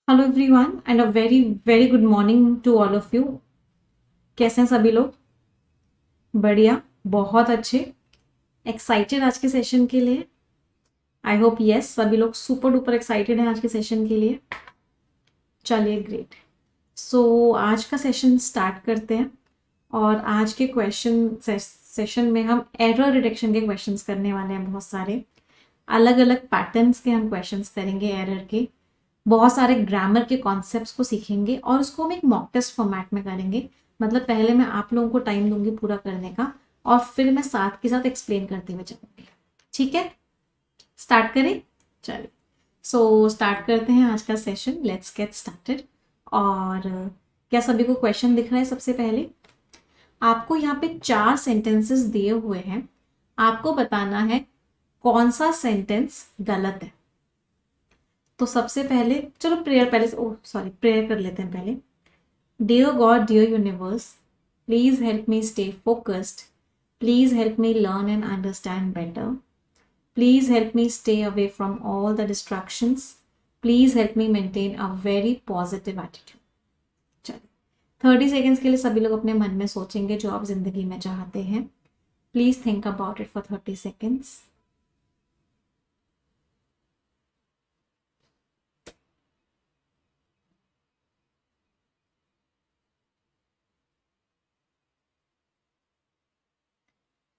Hello everyone and a very very good morning to all of you. कैसे हैं सभी लोग? बढ़िया, बहुत अच्छे। एक्साइटेड आज के सेशन के लिए? आई होप यस, सभी लोग सुपर डुपर एक्साइटेड हैं आज के सेशन के लिए। चलिए ग्रेट। सो आज का सेशन स्टार्ट करते हैं और आज के सेशन में हम एरर डिटेक्शन के क्वेश्चंस करने वाले हैं। बहुत सारे अलग अलग पैटर्न्स के हम क्वेश्चंस करेंगे एरर के। बहुत सारे ग्रामर के कॉन्सेप्ट्स को सीखेंगे और उसको हम एक मॉक टेस्ट फॉर्मेट में करेंगे। मतलब पहले मैं आप लोगों को टाइम दूंगी पूरा करने का और फिर मैं साथ के साथ एक्सप्लेन करते हुए चलूंगी। ठीक है, स्टार्ट करें? चलिए, सो स्टार्ट करते हैं आज का सेशन। Let's get started. और क्या सभी को क्वेश्चन दिख रहा है? सबसे पहले आपको यहाँ पे 4 सेंटेंसेस दिए हुए हैं। आपको बताना है कौन सा सेंटेंस गलत है। तो सबसे पहले चलो प्रेयर पहले से, ओह सॉरी, प्रेयर कर लेते हैं पहले। Dear God, dear universe, please help me stay focused. Please help me learn and understand better. Please help me stay away from all the distractions. Please help me maintain a very positive attitude. चलिए, 30 seconds के लिए सभी लोग अपने मन में सोचेंगे जो आप जिंदगी में चाहते हैं। Please think about it for 30 seconds.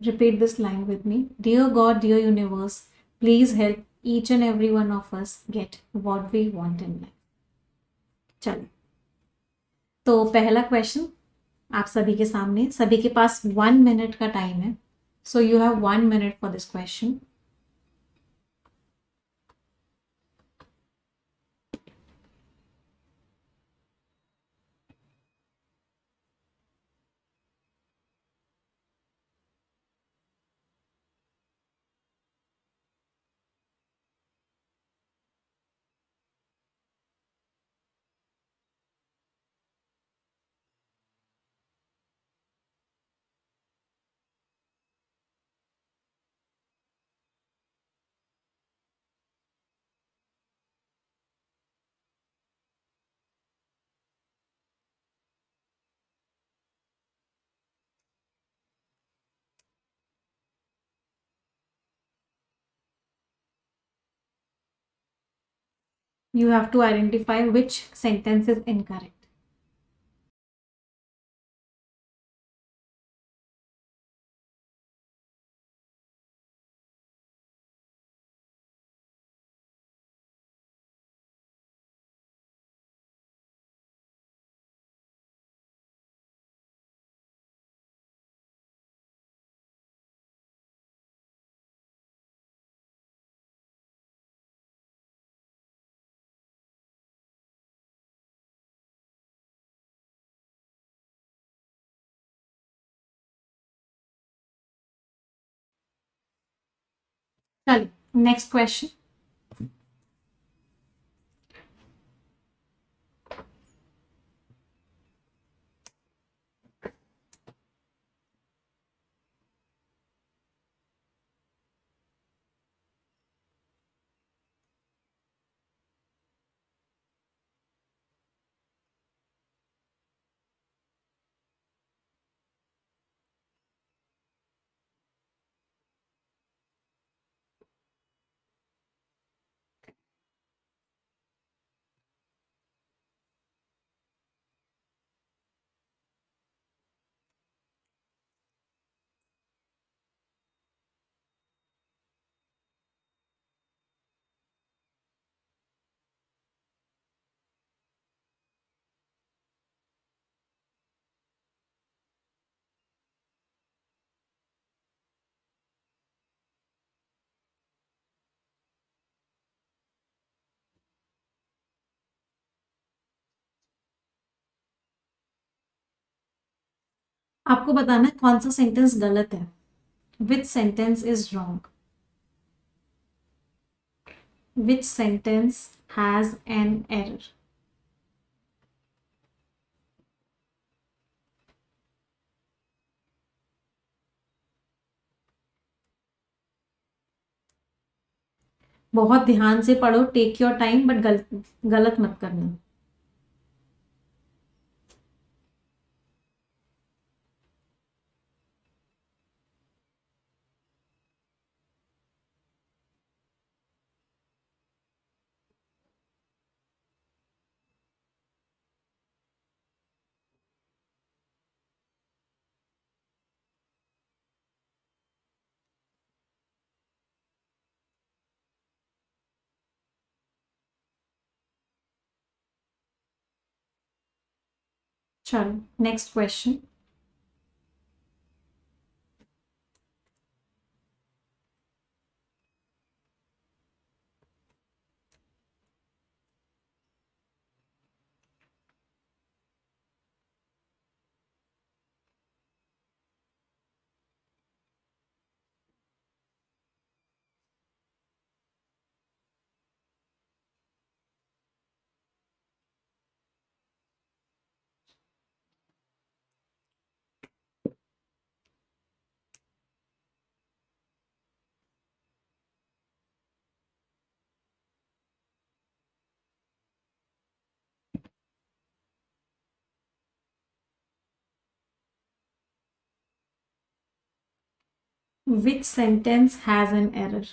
Repeat this line with me. Dear God, dear universe, please help each and every one of us get what we want in life. चलिए, तो पहला क्वेश्चन आप सभी के सामने, सभी के पास 1 मिनट का टाइम है। So you have 1 minute for this question. You have to identify which sentence is incorrect. चलिए, नेक्स्ट क्वेश्चन। आपको बताना है कौन सा सेंटेंस गलत है। विच sentence is wrong? Which sentence has an error? बहुत ध्यान से पढ़ो, टेक योर टाइम, बट गलत मत करना। चलो next question. Which sentence has an error?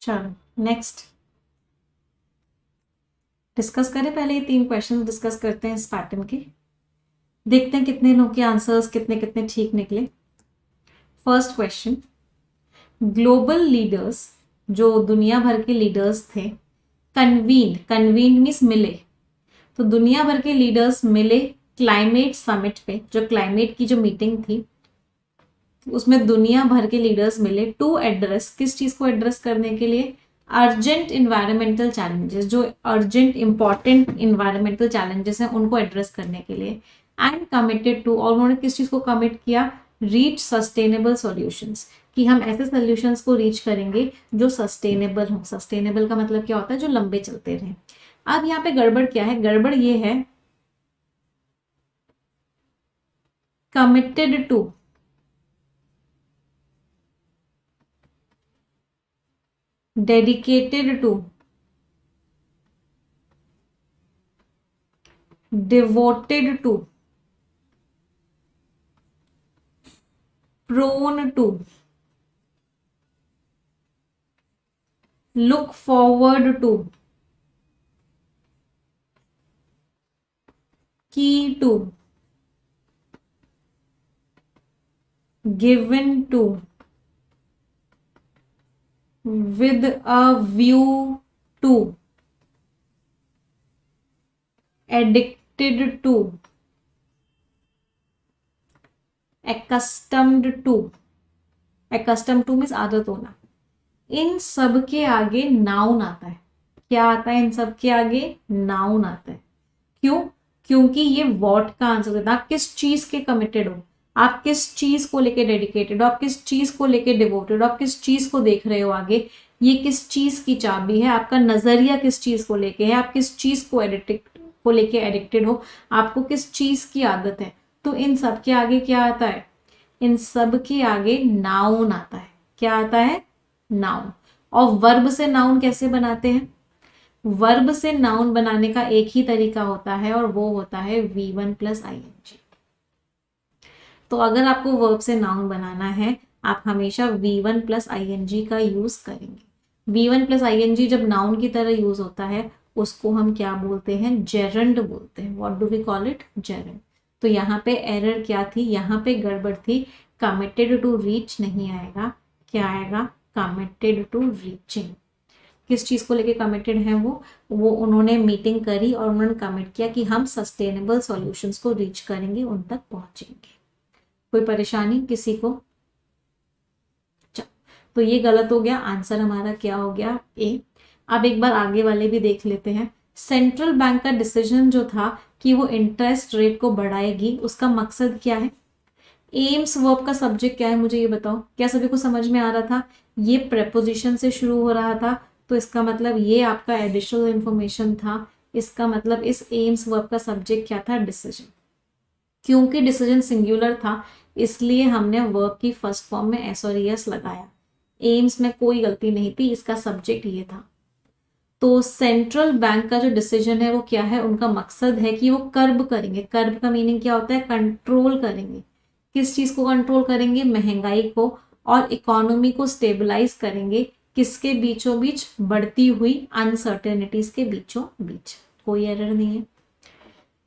चलो नेक्स्ट डिस्कस करें। पहले ये 3 क्वेश्चन डिस्कस करते हैं इस पैटर्न के, देखते हैं कितने लोग के आंसर्स कितने कितने ठीक निकले। फर्स्ट क्वेश्चन, ग्लोबल लीडर्स, जो दुनिया भर के लीडर्स थे, कन्वीन मीन्स मिले, तो दुनिया भर के लीडर्स मिले क्लाइमेट समिट पे, जो क्लाइमेट की जो मीटिंग थी उसमें दुनिया भर के लीडर्स मिले टू एड्रेस, किस चीज को एड्रेस करने के लिए, अर्जेंट इन्वायरमेंटल चैलेंजेस, जो अर्जेंट इंपॉर्टेंट इन्वायरमेंटल चैलेंजेस हैं उनको एड्रेस करने के लिए, एंड कमिटेड टू, और उन्होंने किस चीज को कमिट किया, रीच सस्टेनेबल सॉल्यूशंस, कि हम ऐसे सॉल्यूशंस को रीच करेंगे जो सस्टेनेबल हो। सस्टेनेबल का मतलब क्या होता है, जो लंबे चलते रहे। अब यहाँ पे गड़बड़ क्या है, गड़बड़ ये है committed to, dedicated to, devoted to, prone to, look forward to, key to, given to, with a view to, addicted to, accustomed to, accustomed to means आदत होना। इन सब के आगे नाउन आता है। क्या आता है इन सब के आगे, नाउन आता है। क्यों, क्योंकि ये वॉट का आंसर देता है। आप किस चीज के कमिटेड हो, आप किस चीज को लेके डेडिकेटेड हो, आप किस चीज को लेके डिवोटेड हो, आप किस चीज को देख रहे हो आगे, ये किस चीज की चाबी है, आपका नजरिया किस चीज को लेके है, आप किस चीज को लेके एडिक्टेड हो, आपको किस चीज की आदत है। तो इन सब के आगे क्या आता है, इन सब के आगे नाउन आता है। क्या आता है, नाउन। और वर्ब से नाउन कैसे बनाते हैं, वर्ब से नाउन बनाने का एक ही तरीका होता है और वो होता है V1 प्लस ING। तो अगर आपको वर्ब से नाउन बनाना है आप हमेशा V1 प्लस ING का यूज करेंगे। V1 प्लस ING जब नाउन की तरह यूज होता है उसको हम क्या बोलते हैं, जेरंड बोलते हैं। What do we call it, gerund. तो यहाँ पे एरर क्या थी, यहाँ पे गड़बड़ थी, कमिटेड टू रीच नहीं आएगा, क्या आएगा, कमिटेड टू रीचिंग। किस चीज को लेके कमिटेड है वो उन्होंने मीटिंग करी और उन्होंने कमिट किया कि हम सस्टेनेबल सॉल्यूशंस को रीच करेंगे, उन तक पहुंचेंगे। कोई परेशानी किसी को? तो ये गलत हो गया, आंसर हमारा क्या हो गया, ए। अब एक बार आगे वाले भी देख लेते हैं। सेंट्रल बैंक का डिसीजन जो था कि वो इंटरेस्ट रेट को बढ़ाएगी, उसका मकसद क्या है? एम्स वर्ब का सब्जेक्ट क्या है, मुझे ये बताओ। क्या सभी को समझ में आ रहा था? ये प्रेपोजिशन से शुरू हो रहा था, तो इसका मतलब ये आपका एडिशनल इंफॉर्मेशन था। इसका मतलब इस एम्स वर्ब का सब्जेक्ट क्या था, डिसीजन। क्योंकि डिसीजन सिंगुलर था इसलिए हमने वर्ब की फर्स्ट फॉर्म में एस और एस लगाया। एम्स में कोई गलती नहीं थी, इसका सब्जेक्ट ये था। तो सेंट्रल बैंक का जो डिसीजन है वो क्या है, उनका मकसद है कि वो कर्ब करेंगे। कर्ब का मीनिंग क्या होता है, कंट्रोल करेंगे। किस चीज को कंट्रोल करेंगे, महंगाई को, और इकोनॉमी को स्टेबलाइज करेंगे। किसके बीचों बीच, बढ़ती हुई अनसर्टेनिटीज के बीचों बीच। कोई एरर नहीं है।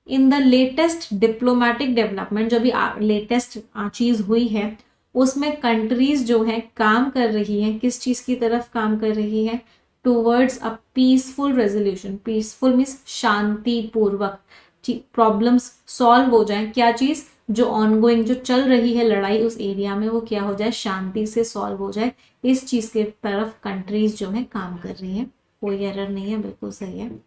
In the latest diplomatic development, जो भी लेटेस्ट चीज हुई है उसमें कंट्रीज जो है काम कर रही हैं, किस चीज की तरफ काम कर रही है, towards a peaceful resolution. Peaceful means शांतिपूर्वक, प्रॉब्लम्स सॉल्व हो जाए। क्या चीज, जो ऑनगोइंग जो चल रही है लड़ाई उस एरिया में, वो क्या हो जाए, शांति से सॉल्व हो जाए। इस चीज के तरफ कंट्रीज जो है काम कर रही है। कोई एरर नहीं है, बिल्कुल सही है।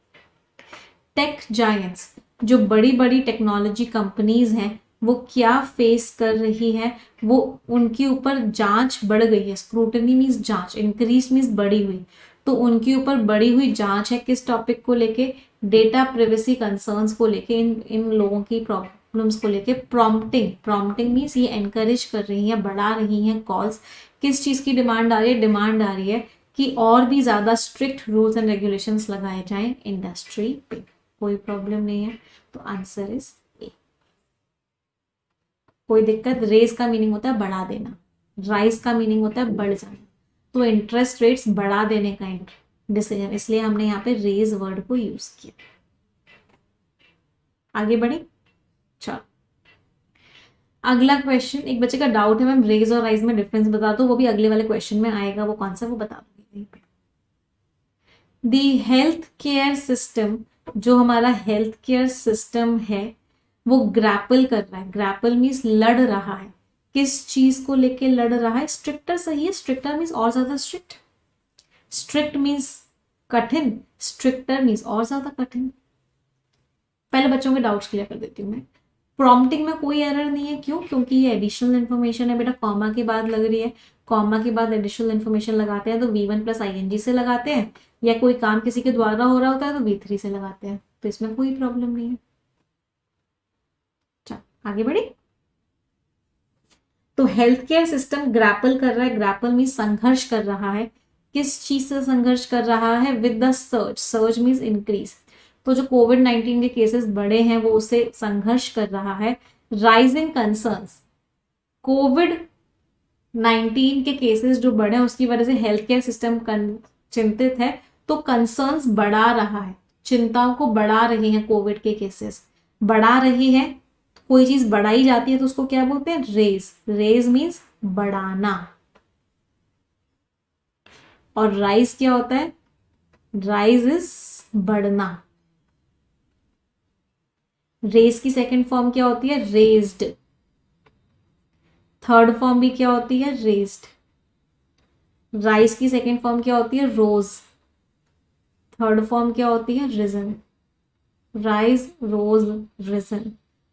टेक जायंट्स, जो बड़ी बड़ी टेक्नोलॉजी कंपनीज हैं, वो क्या फेस कर रही है, वो उनके ऊपर जांच बढ़ गई है। स्क्रूटनी मीन्स जांच, इंक्रीज मीन्स बढ़ी हुई। तो उनके ऊपर बढ़ी हुई जांच है किस टॉपिक को लेके, डेटा प्रिवेसी कंसर्न्स को लेके, इन लोगों की प्रॉब्लम्स को लेके। प्रॉम्प्टिंग, प्रॉम्प्टिंग मीन्स ये एनकरेज कर रही है, बढ़ा रही हैं कॉल्स। किस चीज की डिमांड आ रही है, डिमांड आ रही है कि और भी ज्यादा स्ट्रिक्ट रूल्स एंड रेगुलेशंस लगाए जाएं इंडस्ट्री पे। कोई प्रॉब्लम नहीं है, तो आंसर इज ए। कोई दिक्कत? रेज का मीनिंग होता है बढ़ा देना, राइज का मीनिंग होता है बढ़ जाना। तो इंटरेस्ट रेट्स बढ़ा देने का डिसीजन, इसलिए हमने यहाँ पे रेज वर्ड को यूज किया। आगे बढ़े, चलो अगला क्वेश्चन। एक बच्चे का डाउट है मैम रेज और राइज में डिफरेंस बता दो, वो भी अगले वाले क्वेश्चन में आएगा, वो कौन सा वो बता दूंगी। दी हेल्थ केयर सिस्टम, जो हमारा हेल्थ केयर सिस्टम है वो ग्रैपल कर रहा है। ग्रैपल मीन्स लड़ रहा है। किस चीज को लेके लड़ रहा है, स्ट्रिक्टर सही है। स्ट्रिक्टर मीन्स और ज्यादा स्ट्रिक्ट। स्ट्रिक्ट मीन्स कठिन, स्ट्रिक्टर मीन्स और ज्यादा कठिन। पहले बच्चों के डाउट्स क्लियर कर देती हूँ मैं। प्रॉम्प्टिंग में कोई एरर नहीं है, क्यों? क्योंकि ये एडिशनल इन्फॉर्मेशन है बेटा, कॉमा के बाद लग रही है। कॉमा के बाद एडिशनल इन्फॉर्मेशन लगाते हैं तो V1 प्लस ING से लगाते हैं, या कोई काम किसी के द्वारा हो रहा होता है तो V3 से लगाते हैं। तो इसमें कोई प्रॉब्लम नहीं है। चल आगे बढ़े। तो हेल्थ केयर सिस्टम ग्रैपल कर रहा है। ग्रैपल मीन्स संघर्ष कर रहा है। किस चीज से संघर्ष कर रहा है, with the surge. Surge means increase. तो जो कोविड-19 के केसेस बढ़े हैं वो उससे संघर्ष कर रहा है। राइजिंग कंसर्न्स, कोविड-19 के केसेस जो बढ़े हैं उसकी वजह से हेल्थ केयर सिस्टम चिंतित है, तो कंसर्न्स बढ़ा रहा है, चिंताओं को बढ़ा रहे हैं। कोविड के केसेस बढ़ा रही है, कोई चीज बढ़ाई जाती है तो उसको क्या बोलते हैं, रेज। रेज मीन्स बढ़ाना। और राइज क्या होता है, राइज इज बढ़ना। रेज की सेकंड फॉर्म क्या होती है, रेज्ड। थर्ड फॉर्म भी क्या होती है, रेज्ड। राइज की सेकंड फॉर्म क्या होती है, रोज। थर्ड फॉर्म क्या होती है, रिजन। राइज, रोज, रिजन।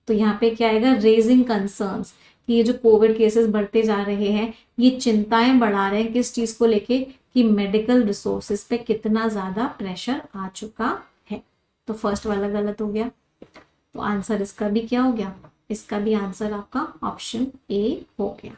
तो यहाँ पे क्या आएगा, रेजिंग कंसर्न्स, कि ये जो कोविड केसेस बढ़ते जा रहे हैं ये चिंताएं बढ़ा रहे हैं। किस चीज को लेके, कि मेडिकल रिसोर्सेज पे कितना ज्यादा प्रेशर आ चुका है। तो फर्स्ट वाला गलत हो गया, तो आंसर इसका भी क्या हो गया, इसका भी आंसर आपका ऑप्शन ए हो गया।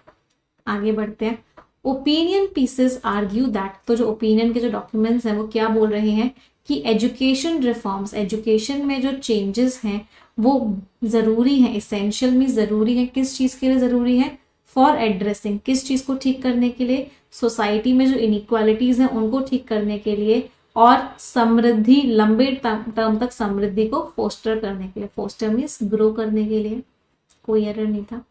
आगे बढ़ते हैं। ओपिनियन पीसेस आर्ग्यू दैट, तो जो ओपिनियन के जो डॉक्यूमेंट्स हैं वो क्या बोल रहे हैं कि एजुकेशन रिफॉर्म्स, एजुकेशन में जो चेंजेस हैं वो जरूरी है। एसेंशियल में जरूरी है, किस चीज के लिए जरूरी है, फॉर एड्रेसिंग, किस चीज को ठीक करने के लिए, सोसाइटी में जो इनइक्वालिटीज हैं उनको ठीक करने के लिए, और समृद्धि, लंबे टर्म तक समृद्धि को फोस्टर करने के लिए, फोस्टर मीन्स ग्रो करने के लिए। कोई एरर नहीं था।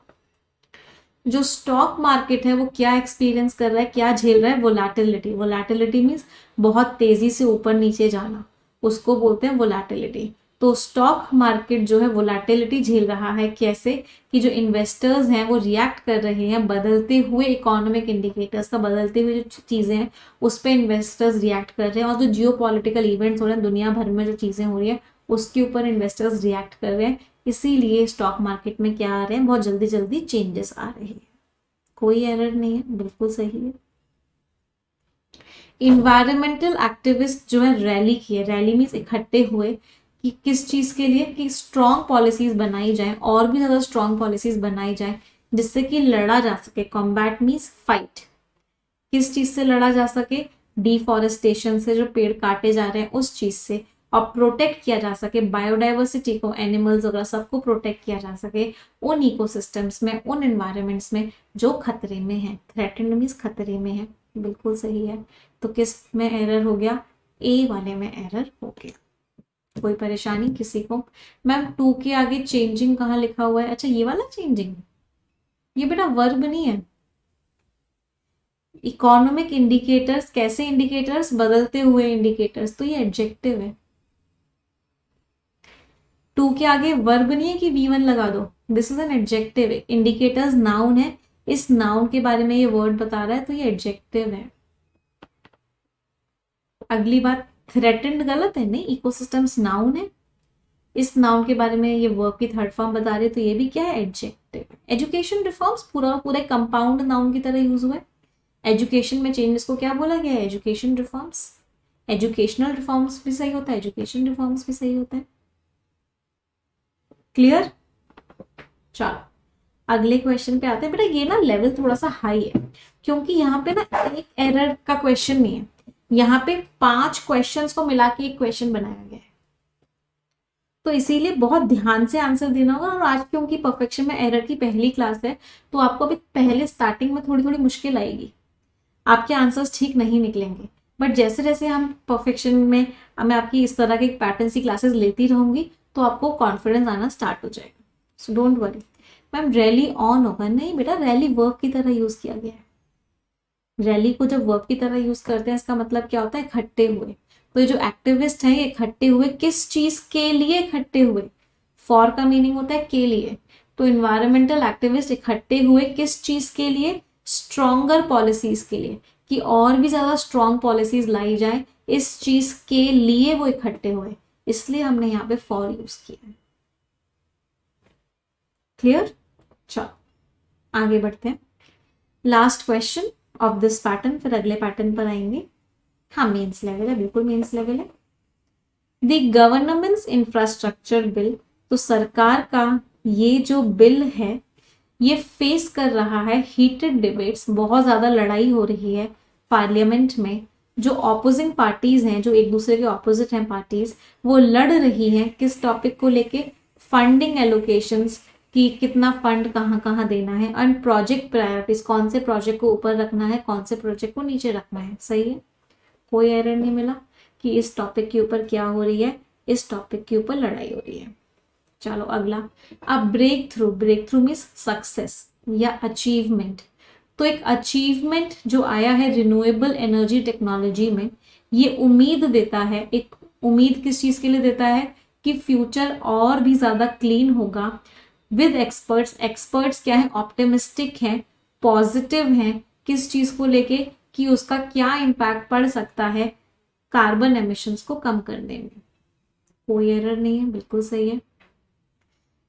जो स्टॉक मार्केट है वो क्या एक्सपीरियंस कर रहा है, क्या झेल रहा है, वोलैटिलिटी। वोलैटिलिटी मीन्स बहुत तेजी से ऊपर नीचे जाना, उसको बोलते हैं वोलैटिलिटी। तो स्टॉक मार्केट जो है वोलैटिलिटी झेल रहा है। कैसे कि जो इन्वेस्टर्स हैं वो रिएक्ट कर रहे हैं बदलते हुए इकोनॉमिक इंडिकेटर्स का, बदलते हुए जो चीज़ें हैं उस पर इन्वेस्टर्स रिएक्ट कर रहे हैं, और जो जियो पॉलिटिकल इवेंट्स हो रहे हैं दुनिया भर में, जो चीज़ें हो रही हैं उसके ऊपर इन्वेस्टर्स रिएक्ट कर रहे हैं। इसीलिए स्टॉक मार्केट में क्या आ रहे हैं, बहुत जल्दी जल्दी चेंजेस आ रहे हैं। कोई एरर नहीं है, बिल्कुल सही है। इन्वायरमेंटल एक्टिविस्ट जो है रैली की है, रैली मीन्स इकट्ठे हुए कि किस चीज के लिए, कि स्ट्रॉन्ग पॉलिसीज बनाई जाए, और भी ज्यादा स्ट्रॉन्ग पॉलिसीज बनाई जाए जिससे कि लड़ा जा सके। कॉम्बैट मीन्स फाइट, किस चीज से लड़ा जा सके, डिफॉरेस्टेशन से, जो पेड़ काटे जा रहे हैं उस चीज से, और प्रोटेक्ट किया जा सके बायोडाइवर्सिटी को, एनिमल्स वगैरह सबको प्रोटेक्ट किया जा सके उन इकोसिस्टम्स में, उन एनवायरमेंट्स में जो खतरे में है। थ्रेटेंड मीन्स खतरे में है, बिल्कुल सही है। तो किस में एरर हो गया, ए वाले में एरर हो गया। कोई परेशानी किसी को? मैम 2 के आगे चेंजिंग कहाँ लिखा हुआ है? अच्छा ये वाला चेंजिंग, ये बेटा वर्ब नहीं है। इकोनॉमिक इंडिकेटर्स कैसे इंडिकेटर्स, बदलते हुए इंडिकेटर्स, तो ये एडजेक्टिव है। 2 के आगे वर्ब नहीं है कि V1 लगा दो, this is an adjective. Indicators noun है, इस नाउन के बारे में ये वर्ड बता रहा है तो ये एडजेक्टिव है। अगली बात, थ्रेटेंड गलत है, नहीं, इकोसिस्टम्स नाउन है, इस नाउन के बारे में ये वर्ब की थर्ड फॉर्म बता रही है तो ये भी क्या है, एडजेक्टिव। एजुकेशन रिफॉर्म्स पूरा पूरा कंपाउंड नाउन की तरह यूज हुआ है। एजुकेशन में चेंजेस को क्या बोला गया है, एजुकेशन रिफॉर्म्स। एजुकेशनल रिफॉर्म्स भी सही होता है, एजुकेशन रिफॉर्म्स भी सही होता है। क्लियर? चलो अगले क्वेश्चन पे आते हैं। बेटा ये ना लेवल थोड़ा सा हाई है क्योंकि यहाँ पे ना एक एरर का क्वेश्चन नहीं है, यहाँ पे 5 क्वेश्चंस को मिला के एक क्वेश्चन बनाया गया है, तो इसीलिए बहुत ध्यान से आंसर देना होगा। और आज क्योंकि परफेक्शन में एरर की पहली क्लास है तो आपको अभी पहले स्टार्टिंग में थोड़ी थोड़ी मुश्किल आएगी, आपके आंसर्स ठीक नहीं निकलेंगे, बट जैसे जैसे हम परफेक्शन में मैं आपकी इस तरह के पैटर्न सी क्लासेस लेती रहूंगी तो आपको कॉन्फिडेंस आना स्टार्ट हो जाएगा। So don't worry. Ma'am rally on होगा, नहीं बेटा, रैली वर्ब की तरह यूज किया गया है। रैली को जब वर्ब की तरह यूज करते हैं इसका मतलब क्या होता है, इकट्ठे हुए। तो ये जो एक्टिविस्ट हैं ये इकट्ठे हुए, किस चीज के लिए इकट्ठे हुए, फॉर का मीनिंग होता है के लिए। तो इन्वायरमेंटल एक्टिविस्ट इकट्ठे हुए किस चीज के लिए, स्ट्रॉन्गर पॉलिसीज के लिए, कि और भी ज्यादा स्ट्रॉन्ग पॉलिसीज लाई जाए, इस चीज के लिए वो इकट्ठे हुए, इसलिए हमने यहाँ पे फॉर यूज किया है। क्लियर? चलो आगे बढ़ते हैं। Last question of this pattern, फिर अगले पैटर्न पर आएंगे। हाँ मेंस लेवल है, बिल्कुल मेंस लेवल है। द गवर्नमेंट्स इंफ्रास्ट्रक्चर बिल, तो सरकार का ये जो बिल है ये फेस कर रहा है हीटेड डिबेट्स, बहुत ज्यादा लड़ाई हो रही है पार्लियामेंट में। जो ऑपोजिंग पार्टीज हैं, जो एक दूसरे के ऑपोजिट हैं पार्टीज, वो लड़ रही हैं किस टॉपिक को लेके, फंडिंग एलोकेशंस, कि कितना फंड कहाँ कहाँ देना है, एंड प्रोजेक्ट प्रायोरिटीज, कौन से प्रोजेक्ट को ऊपर रखना है, कौन से प्रोजेक्ट को नीचे रखना है। सही है, कोई एरर नहीं मिला कि इस टॉपिक के ऊपर क्या हो रही है, इस टॉपिक के ऊपर लड़ाई हो रही है। चलो अगला, अब breakthrough, breakthrough means success या अचीवमेंट। तो एक अचीवमेंट जो आया है रिन्यूएबल एनर्जी टेक्नोलॉजी में, ये उम्मीद देता है, एक उम्मीद किस चीज के लिए देता है, कि फ्यूचर और भी ज्यादा क्लीन होगा। विद एक्सपर्ट्स, एक्सपर्ट्स क्या है, ऑप्टिमिस्टिक हैं, पॉजिटिव हैं, किस चीज को लेके, कि उसका क्या इम्पैक्ट पड़ सकता है कार्बन एमिशंस को कम करने में। कोई एरर नहीं है, बिल्कुल सही है।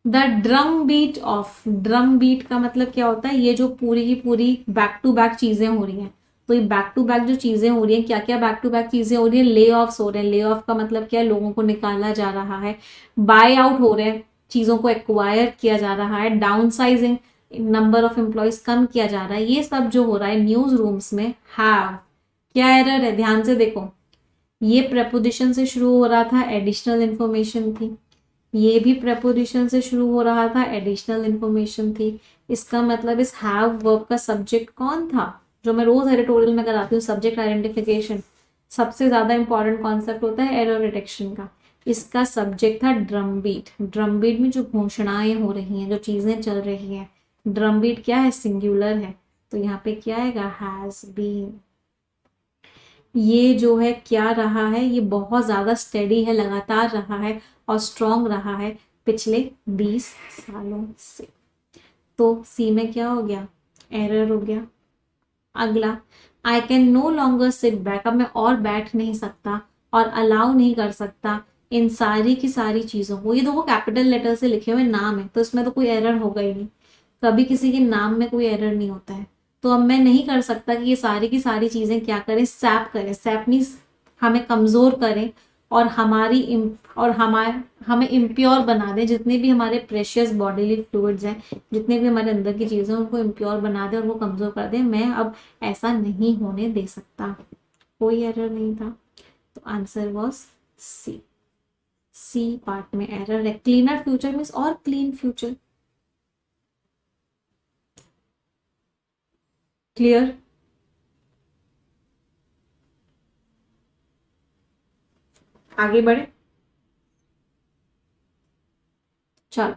The drum beat of, drum beat का मतलब क्या होता है, ये जो पूरी की पूरी बैक टू बैक चीजें हो रही हैं, तो ये बैक टू बैक जो चीजें हो रही हैं, क्या क्या बैक टू बैक चीजें हो रही है, ले ऑफ्स हो रहे हैं। ले ऑफ का मतलब क्या है, लोगों को निकाला जा रहा है। बाय आउट हो रहे हैं, चीजों को एक्वायर किया जा रहा है। Downsizing, number of employees कम किया जा रहा है। ये सब जो हो रहा है न्यूज रूम्स में, हैव, क्या एरर है, ध्यान से देखो, ये प्रेपोजिशन से शुरू हो रहा था, एडिशनल इंफॉर्मेशन थी। ये भी preposition से शुरू हो रहा था, एडिशनल इंफॉर्मेशन थी। इसका मतलब इस हैव वर्ब का सब्जेक्ट कौन था, जो मैं रोज एडिटोरियल में कराती हूँ, सब्जेक्ट आइडेंटिफिकेशन। सबसे ज्यादा इंपॉर्टेंट कॉन्सेप्ट होता है एरर डिटेक्शन का। इसका सब्जेक्ट था ड्रम बीट। ड्रम बीट में जो घोषणाएं हो रही हैं, जो चीजें चल रही हैं, ड्रम बीट क्या है, सिंगुलर है, तो यहाँ पे क्या आएगा, हैज बीन। ये जो है क्या रहा है, ये बहुत ज्यादा स्टेडी है, लगातार रहा है और स्ट्रांग रहा है पिछले 20 सालों से। तो सी में क्या हो गया, एरर हो गया। अगला, I can no longer sit back, अब मैं और बैठ नहीं सकता और अलाउ नहीं कर सकता इन सारी की सारी चीजों को। ये देखो कैपिटल लेटर से लिखे हुए नाम है, तो इसमें तो कोई एरर होगा ही नहीं। कभी किसी के नाम में कोई एरर नहीं होता है। तो अब मैं नहीं कर सकता कि ये सारी की सारी चीजें क्या करें, सैप करें। सैप मीन्स हमें कमजोर करें और और हमारे हमें इम्प्योर बना दें। जितने भी हमारे प्रेशियस बॉडीली फ्लूइड्स हैं, जितने भी हमारे अंदर की चीजें हैं, उनको इम्प्योर बना दें और वो कमजोर कर दें। मैं अब ऐसा नहीं होने दे सकता। कोई एरर नहीं था, तो answer was C. C part में एरर है। क्लीनर फ्यूचर मीन्स और क्लीन फ्यूचर। क्लियर। आगे बढ़े, चलो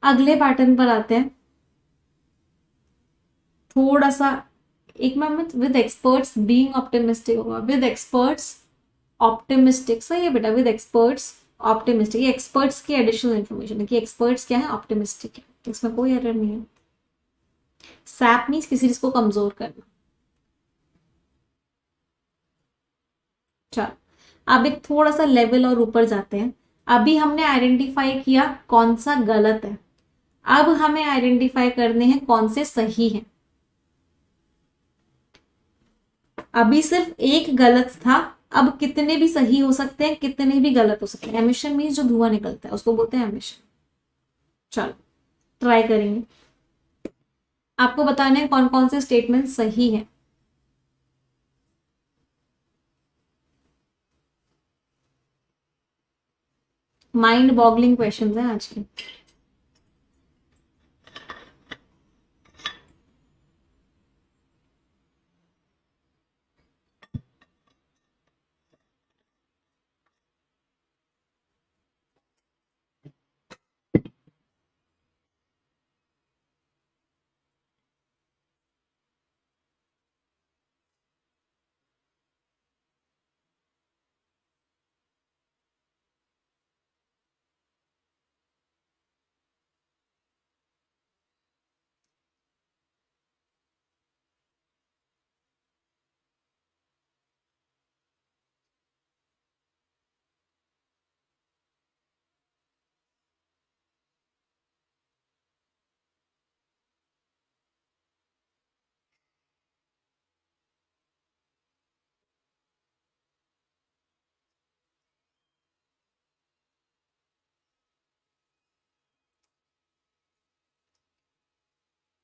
अगले पैटर्न पर आते हैं। थोड़ा सा एक minute, with experts being optimistic होगा, विद एक्सपर्ट्स ऑप्टिमिस्टिक, सही है बेटा, विद एक्सपर्ट्स ऑप्टिमिस्टिक। ये एक्सपर्ट्स की एडिशनल इन्फॉर्मेशन है कि एक्सपर्ट्स क्या है, ऑप्टिमिस्टिक है, इसमें कोई एरर नहीं है। सैप मीन्स किसी चीज को कमजोर करना। चलो अब एक थोड़ा सा लेवल और ऊपर जाते हैं। अभी हमने आइडेंटिफाई किया कौन सा गलत है, अब हमें आइडेंटिफाई करने हैं कौन से सही है। अभी सिर्फ एक गलत था, अब कितने भी सही हो सकते हैं, कितने भी गलत हो सकते हैं। एमिशन मीन्स जो धुआं निकलता है उसको बोलते हैं एमिशन। चलो ट्राई करेंगे, आपको बताना है कौन कौन से स्टेटमेंट सही है। माइंड बॉगलिंग क्वेश्चंस हैं आज के।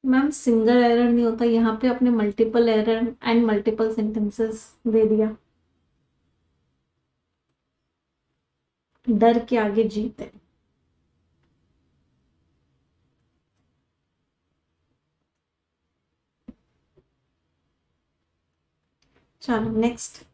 मैम सिंगल एरर नहीं होता यहाँ पे, अपने multiple error and multiple sentences दे दिया। डर के आगे जीत है। चलो नेक्स्ट।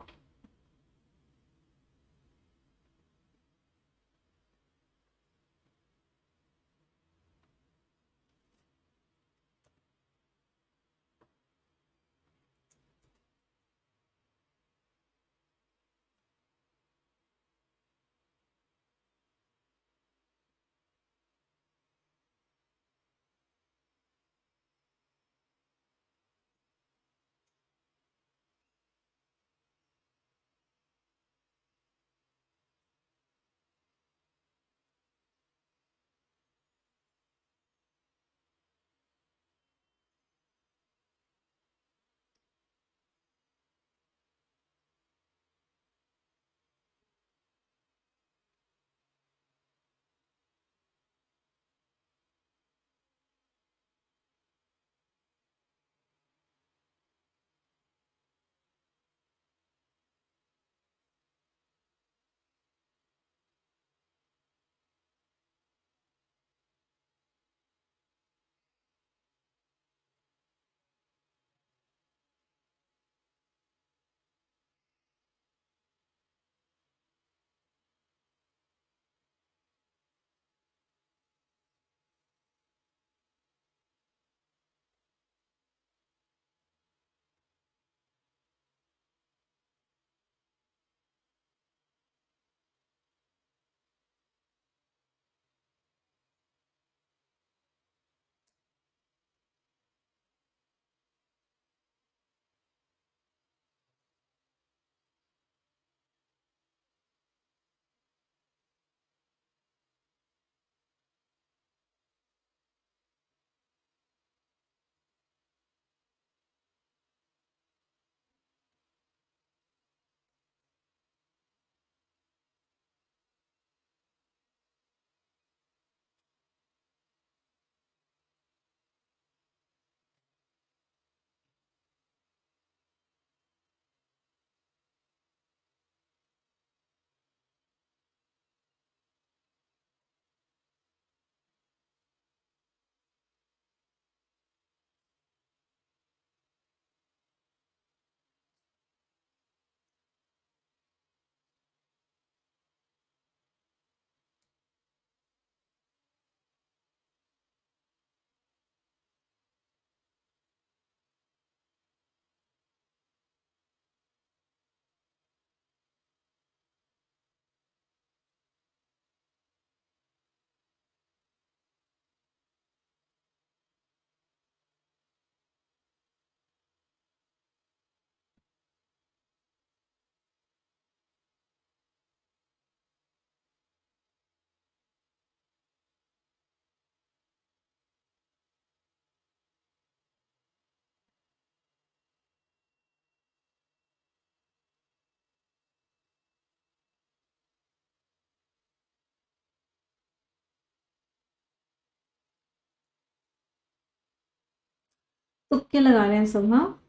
तुक्के लगा रहे हैं सब। हाँ,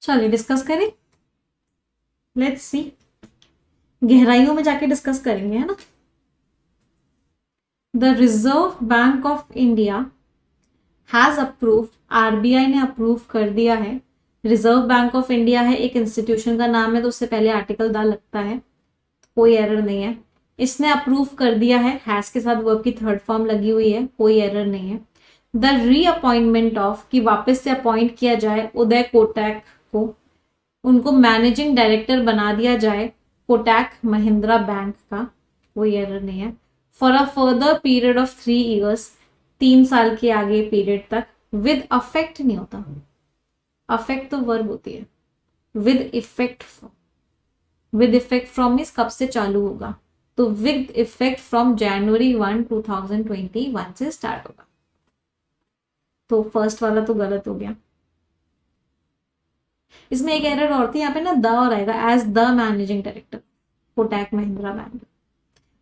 चलिए डिस्कस करें। लेट्स सी, गहराइयों में जाके डिस्कस करेंगे, है ना। The reserve bank of India has approve, RBI ने अप्रूव कर दिया है। रिजर्व बैंक ऑफ इंडिया है, एक इंस्टीट्यूशन का नाम है, तो उससे पहले आर्टिकल दा लगता है, कोई एरर नहीं है। इसने अप्रूव कर दिया है, हैज के साथ वर्ब की थर्ड फॉर्म लगी हुई है, कोई एरर नहीं है। द रीअपॉइंटमेंट ऑफ, कि वापस से अपॉइंट किया जाए उदय कोटक को, उनको मैनेजिंग डायरेक्टर बना दिया जाए कोटक महिंद्रा बैंक का, कोई एरर नहीं है। For a further period of 3 years, 3 साल के आगे पीरियड तक, विद अफेक्ट नहीं होता, अफेक्ट तो वर्ब होती है, with effect, with effect from means कब से चालू होगा, तो विद इफेक्ट फ्रॉम January 1, 2021 से स्टार्ट होगा। तो फर्स्ट वाला तो गलत हो गया। इसमें एक एरर और थी, यहाँ पे ना द और आएगा, as the managing director Kotak Mahindra bank,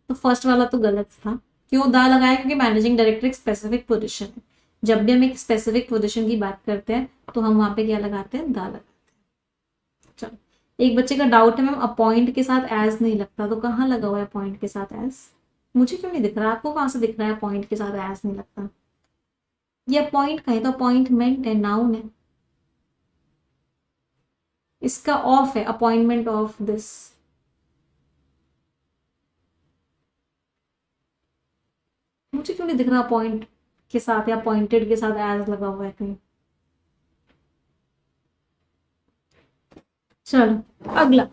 तो फर्स्ट वाला तो गलत था। क्यों द लगाया? क्योंकि मैनेजिंग डायरेक्टर एक स्पेसिफिक पोजीशन है, जब भी हम एक स्पेसिफिक पोजीशन की बात करते हैं तो हम वहां पे क्या लगाते हैं? द लगाते हैं। चलो, एक बच्चे का डाउट है मैम अपॉइंट के साथ एज नहीं लगता, तो कहाँ लगा हुआ है अपॉइंट के साथ एज? मुझे क्यों नहीं दिख रहा, आपको कहाँ से दिख रहा है अपॉइंट के साथ एज नहीं लगता? ये अपॉइंट का है तो अपॉइंटमेंट है, नाउन है, इसका ऑफ है, अपॉइंटमेंट ऑफ दिस। मुझे क्यों नहीं दिख रहा अपॉइंट के साथ या अपॉइंटेड के साथ एज लगा हुआ है कहीं? चलो अगला,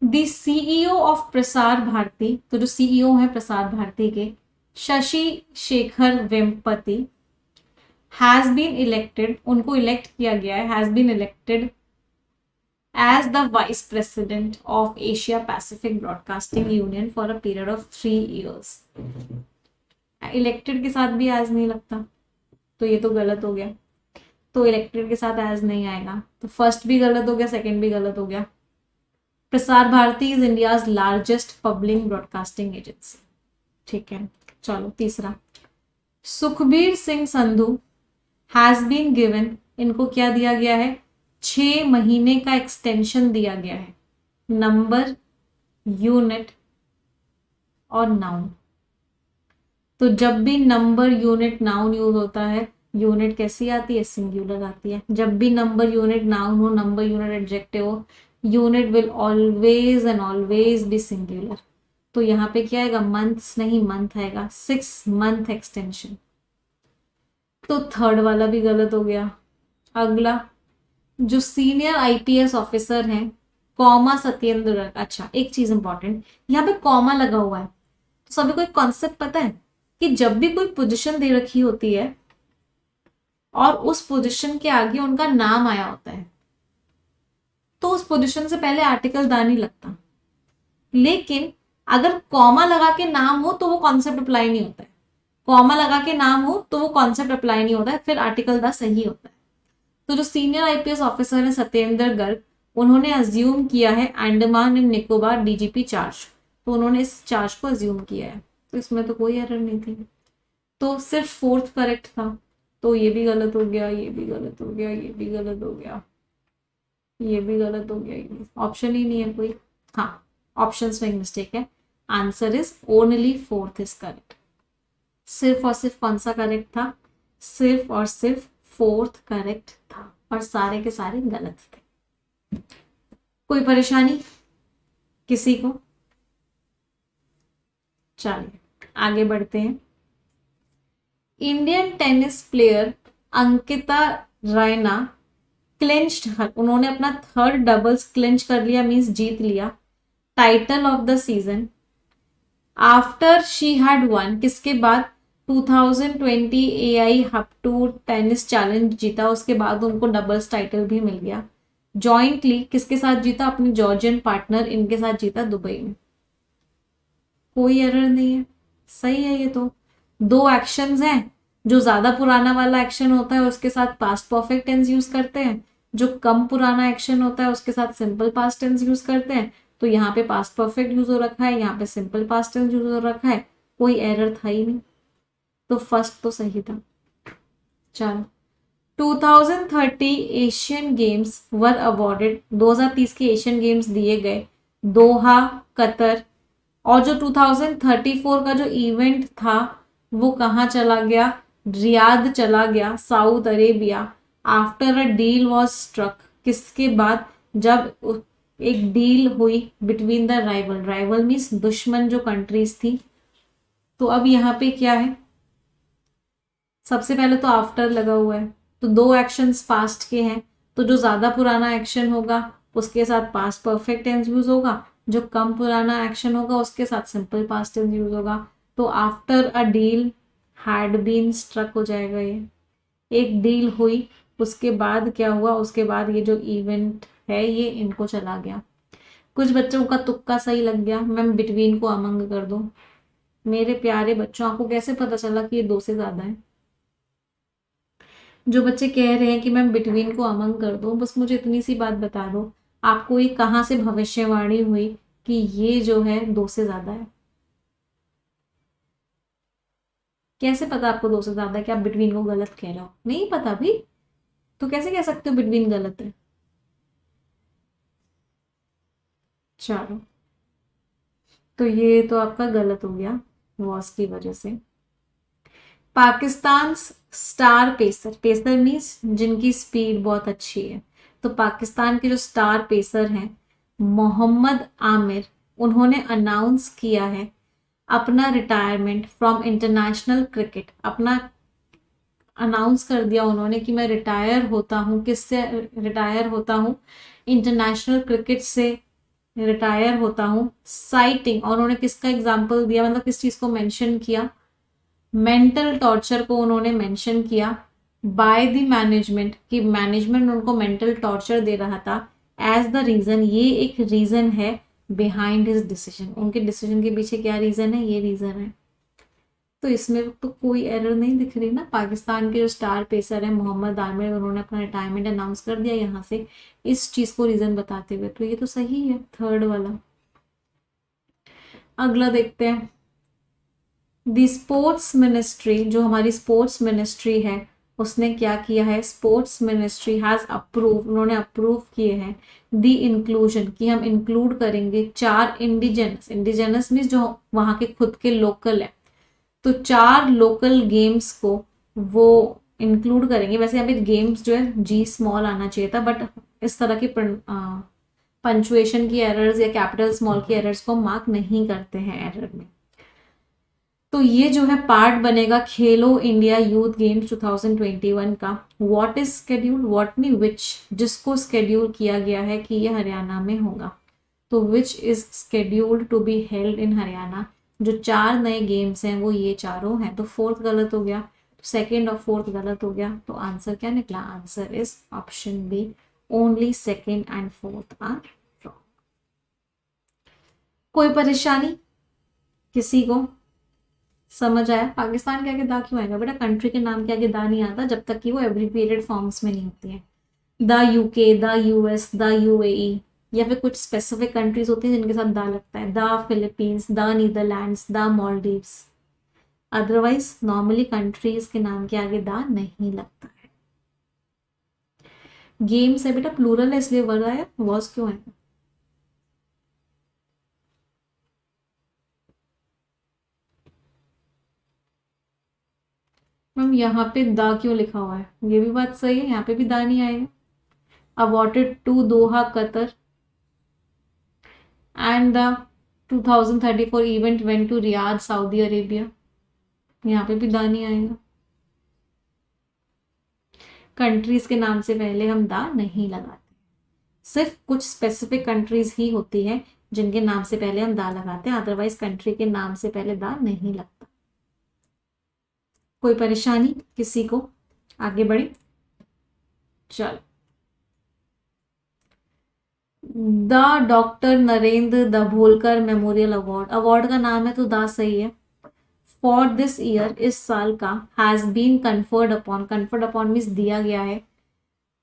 the CEO of Prasar Bharati, तो जो सीईओ है प्रसार भारती के, Shashi Shekhar Vempati, has been elected, उनको इलेक्ट किया गया है, has been elected as the vice president of Asia Pacific Broadcasting Union for a period of 3 years। Elected के साथ भी एज नहीं लगता, तो ये तो गलत हो गया, तो इलेक्टेड के साथ एज नहीं आएगा, तो फर्स्ट भी गलत हो गया, सेकंड भी गलत हो गया। Prasar Bharati is India's largest public broadcasting agency. ठीक है, चलो तीसरा, Sukhbir Singh Sandhu has been given, इनको क्या दिया गया है? 6 महीने का एक्सटेंशन दिया गया है, नंबर, यूनिट और नाउन। तो जब भी नंबर, यूनिट, नाउन यूज होता है, यूनिट कैसी आती है? सिंगुलर आती है। जब भी नंबर, यूनिट, नाउन हो, नंबर, यूनिट, एडजेक्टिव हो, unit will always and always be singular. तो यहाँ पे क्या आएगा? मंथ्स नहीं, मंथ आएगा, 6 month एक्सटेंशन। तो थर्ड वाला भी गलत हो गया। अगला, जो सीनियर आईपीएस ऑफिसर हैं, कॉमा सत्येंद्र गर्ग। अच्छा, एक चीज इंपॉर्टेंट, यहाँ पे कॉमा लगा हुआ है, तो सभी को एक कॉन्सेप्ट पता है कि जब भी कोई पोजीशन दे रखी होती है और उस पोजीशन के आगे उनका नाम आया होता है, तो उस पोजीशन से पहले आर्टिकल द नहीं लगता। लेकिन अगर कॉमा लगा के नाम हो तो वो कॉन्सेप्ट अप्लाई नहीं होता है, कॉमा लगा के नाम हो तो वो कॉन्सेप्ट अप्लाई नहीं होता है, फिर आर्टिकल द सही होता है। तो जो सीनियर आईपीएस ऑफिसर है सत्येंद्र गर्ग, उन्होंने अज्यूम किया है Andaman and Nicobar DGP charge, तो उन्होंने इस चार्ज को अज्यूम किया है, तो इसमें तो कोई एरर नहीं थी। तो सिर्फ फोर्थ करेक्ट था, तो ये भी गलत हो गया, ये भी गलत हो गया, ये भी गलत हो गया, ये भी गलत हो गया, ये ऑप्शन ही नहीं है कोई। हाँ, ऑप्शंस में एक मिस्टेक है। Answer is only fourth is correct. सिर्फ और सिर्फ कौन सा करेक्ट था? सिर्फ और सिर्फ फोर्थ करेक्ट था, और सारे के सारे गलत थे। कोई परेशानी किसी को? चलिए आगे बढ़ते हैं। Indian tennis player Ankita Raina clinched, उन्होंने अपना थर्ड डबल्स क्लिंच कर लिया, मींस जीत लिया, title of the season after she had one, किसके बाद? 2020 AI hub tour tennis challenge जीता, उसके बाद उनको डबल्स टाइटल भी मिल गया। जॉइंटली किसके साथ जीता? अपने जॉर्जियन पार्टनर इनके साथ जीता दुबई में। कोई एरर नहीं है, सही है ये तो। दो एक्शंस हैं, जो ज्यादा पुराना वाला एक्शन होता है उसके साथ पास्ट परफेक्ट टेंस यूज करते हैं, जो कम पुराना एक्शन होता है उसके साथ सिंपल पास्ट टेंस यूज करते हैं। तो यहाँ पे पास्ट परफेक्ट यूज हो रखा है, यहाँ पे सिंपल पास्ट टेंस यूज हो रखा है, कोई एरर था ही नहीं, तो फर्स्ट तो सही था। चलो, 2030 एशियन गेम्स वर अवॉर्डेड, 2030 के एशियन गेम्स दिए गए दोहा, कतर, और जो 2034 का जो इवेंट था वो कहाँ चला गया? रियाद चला गया, Saudi Arabia, after a deal was struck, किसके बाद? जब एक डील हुई between the rival, rival means दुश्मन जो कंट्रीज थी। तो अब यहाँ पे क्या है? सबसे पहले तो आफ्टर लगा हुआ है, तो दो एक्शंस पास्ट के हैं, तो जो ज्यादा पुराना एक्शन होगा उसके साथ पास्ट परफेक्ट टेंस यूज होगा, जो कम पुराना एक्शन होगा उसके साथ सिंपल पास्ट टेंस यूज होगा। तो after a deal had been struck हो जाएगा ये। एक डील हुई, उसके बाद क्या हुआ? उसके बाद ये जो इवेंट है ये इनको चला गया। कुछ बच्चों का तुक्का सही लग गया, मैम बिटवीन को अमंग कर दो। मेरे प्यारे बच्चों, आपको कैसे पता चला कि ये दो से ज्यादा है? जो बच्चे कह रहे हैं कि मैम बिटवीन को अमंग कर दो, बस मुझे इतनी सी बात बता दो, आपको ये कहाँ से भविष्यवाणी हुई कि ये जो है दो से ज्यादा है? कैसे पता आपको दो से ज्यादा है कि आप बिटवीन को गलत कह रहे हो? नहीं पता भी, तो कैसे कह सकते हो बिटवीन गलत है? चलो, तो ये तो आपका गलत हो गया वॉस की वजह से। Pakistan star pacer, pacer means जिनकी स्पीड बहुत अच्छी है, तो पाकिस्तान के जो स्टार पेसर हैं मोहम्मद आमिर, उन्होंने अनाउंस किया है अपना रिटायरमेंट फ्रॉम इंटरनेशनल क्रिकेट। अपना अनाउंस कर दिया उन्होंने कि मैं रिटायर होता हूँ। किससे रिटायर होता हूँ? इंटरनेशनल क्रिकेट से रिटायर होता हूँ, साइटिंग, और उन्होंने किसका एग्जाम्पल दिया, मतलब किस चीज को मेंशन किया? मेंटल टॉर्चर को उन्होंने मेंशन किया बाय द मैनेजमेंट, कि मैनेजमेंट उनको मेंटल टॉर्चर दे रहा था एज द रीजन। ये एक रीजन है बिहाइंड हिज डिसीजन, उनके डिसीजन के पीछे क्या रीजन है? ये रीजन है। तो इसमें तो कोई एरर नहीं दिख रही ना। पाकिस्तान के जो स्टार पेसर है मोहम्मद आमिर, उन्होंने अपना रिटायरमेंट अनाउंस कर दिया यहाँ से इस चीज को रीजन बताते हुए, तो ये तो सही है थर्ड वाला। अगला देखते हैं। दी स्पोर्ट्स मिनिस्ट्री, जो हमारी स्पोर्ट्स मिनिस्ट्री है उसने क्या किया है? स्पोर्ट्स मिनिस्ट्री हैज अप्रूव, उन्होंने अप्रूव किए हैं दी इंक्लूजन, कि हम इंक्लूड करेंगे 4 इंडिजिनस, इंडिजिनस मीन्स जो वहाँ के खुद के लोकल है, तो 4 लोकल गेम्स को वो इंक्लूड करेंगे। वैसे यहाँ पे गेम्स जो है जी स्मॉल आना चाहिए था, बट इस तरह की पंचुएशन की एरर्स या कैपिटल स्मॉल की एरर्स को मार्क नहीं करते हैं एरर में। तो ये जो है पार्ट बनेगा खेलो इंडिया यूथ गेम्स 2021 का। व्हाट इज स्केड्यूल, व्हाट नहीं विच, जिसको स्केड्यूल किया गया है कि ये हरियाणा में होगा, तो which is scheduled to be held in Haryana. जो 4 नए गेम्स हैं वो ये चारों हैं, तो फोर्थ गलत हो गया, तो सेकेंड और फोर्थ गलत हो गया, तो आंसर क्या निकला? Answer is option B, only second and fourth are wrong. कोई परेशानी किसी को? समझ आया? पाकिस्तान के आगे दा क्यों आएगा बेटा? कंट्री के नाम के आगे दा नहीं आता जब तक कि वो एब्रिविएटेड फॉर्म्स में नहीं होती है। The UK, the US, the UAE, या फिर कुछ स्पेसिफिक कंट्रीज होती हैं जिनके साथ दा लगता है, the Philippines, the Netherlands, the Maldives. Otherwise normally countries के नाम के आगे दा नहीं लगता है। गेम्स है बेटा, प्लूरल है इसलिए वर्ड आया, वॉज क्यों है? मैम यहाँ पे दा क्यों लिखा हुआ है? ये भी बात सही है, यहाँ पे भी दा नहीं आएगा। Awarded to Doha Qatar and the 2034 event went to Riyadh Saudi Arabia, यहाँ पे भी दा नहीं आएगा। कंट्रीज के नाम से पहले हम दा नहीं लगाते, सिर्फ कुछ स्पेसिफिक कंट्रीज ही होती है जिनके नाम से पहले हम दा लगाते हैं, अदरवाइज कंट्री के नाम से पहले दा नहीं लगता। कोई परेशानी किसी को? आगे बढ़े, चलो। The doctor Narendra Dabholkar memorial award, award का नाम है तो दा सही है। फॉर दिस ईयर, इस साल का, has been conferred upon, conferred upon means दिया गया है,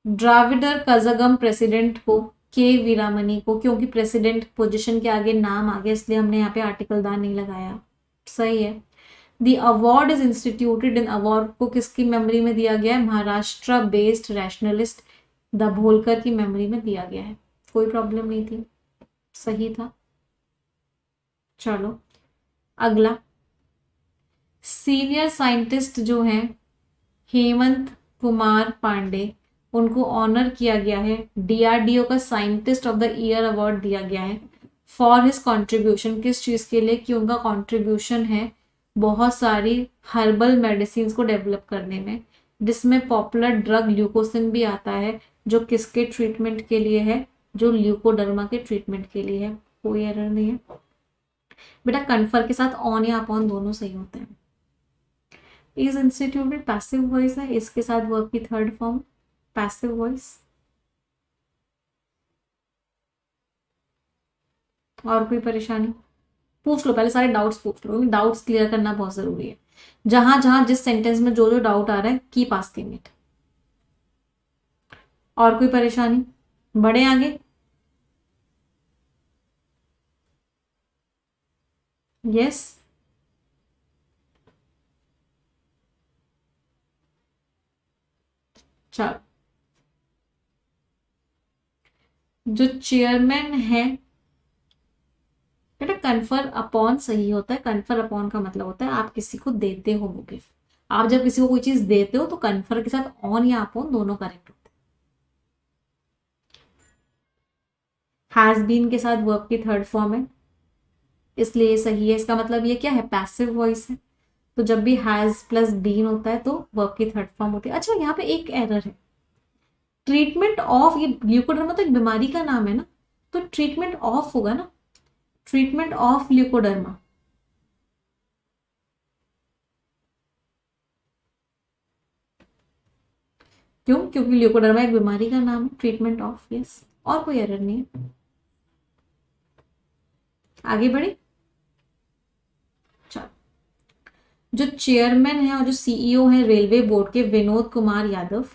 द्राविडर कजगम प्रेसिडेंट को, के वीरामनी को, क्योंकि प्रेसिडेंट पोजीशन के आगे नाम आ गया इसलिए हमने यहाँ पे आर्टिकल दा नहीं लगाया, सही है। The award is instituted in, award को किसकी मेमोरी में दिया गया है? महाराष्ट्र बेस्ड रैशनलिस्ट दाभोलकर की मेमोरी में दिया गया है। कोई प्रॉब्लम नहीं थी, सही था। चलो अगला, सीनियर साइंटिस्ट जो हैं हेमंत कुमार पांडे, उनको ऑनर किया गया है, डीआरडीओ का scientist of the year award दिया गया है फॉर हिज कंट्रीब्यूशन, किस चीज के लिए? कि उनका कंट्रीब्यूशन है बहुत सारी हर्बल मेडिसिन को डेवलप करने में, जिसमें पॉपुलर ड्रग ल्यूकोसिन भी आता है, जो किसके ट्रीटमेंट के लिए है? जो ल्यूकोडर्मा के ट्रीटमेंट के लिए है। कोई एरर नहीं है बेटा, कन्फर के साथ ऑन या अपॉन दोनों सही होते हैं। इज इंस्टीट्यूटेड पैसिव वॉइस है, इसके साथ वर्ब की थर्ड फॉर्म पैसिव वॉइस। और कोई परेशानी? पूछ लो, पहले सारे डाउट्स पूछ लो, डाउट्स क्लियर करना बहुत जरूरी है। जहां जहां जिस सेंटेंस में जो जो डाउट आ रहा है कीप आस्किंग इट। और कोई परेशानी? बढ़े आगे। यस, चलो। जो चेयरमैन है बेटा, कन्फर अपॉन सही होता है। कन्फर अपॉन का मतलब होता है आप किसी को देते हो वो गिफ्ट। आप जब किसी को कोई चीज देते हो तो कन्फर के साथ ऑन या अपॉन दोनों करेक्ट होते हैं। हैज बीन के साथ वर्ब की थर्ड फॉर्म है इसलिए सही है। इसका मतलब ये क्या है? पैसिव वॉइस है। तो जब भी हैज प्लस बीन होता है तो वर्ब की थर्ड फॉर्म होती है। अच्छा, यहाँ पे एक एरर है, ट्रीटमेंट ऑफ, ये ल्यूकोडर्मा तो एक बीमारी का नाम है ना, तो ट्रीटमेंट ऑफ होगा ना, ट्रीटमेंट ऑफ ल्यूकोडर्मा। क्यों? क्योंकि ल्यूकोडर्मा एक बीमारी का नाम है। Treatment of, yes. और कोई एरर नहीं है। आगे बढ़े, चलो। जो चेयरमैन है और जो सीईओ है रेलवे बोर्ड के, विनोद कुमार यादव,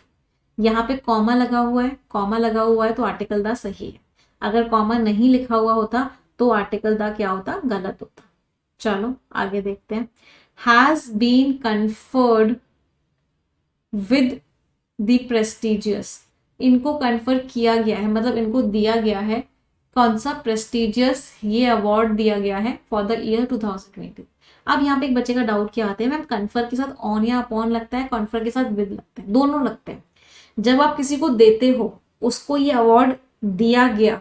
यहाँ पे कॉमा लगा हुआ है, कॉमा लगा हुआ है तो आर्टिकल दा सही है। अगर कॉमा नहीं लिखा हुआ होता तो आर्टिकल दा क्या होता? गलत होता। चलो आगे देखते हैं। Has been conferred with the prestigious, इनको कन्फर किया गया है, मतलब इनको दिया गया है कौन सा? प्रेस्टिजियस, ये अवार्ड दिया गया है फॉर द ईयर 2020। अब यहाँ पे एक बच्चे का डाउट क्या आता है, मैम कन्फर के साथ ऑन या अपॉन लगता है, कन्फर के साथ विद लगता है? दोनों लगते हैं। जब आप किसी को देते हो, उसको ये अवार्ड दिया गया,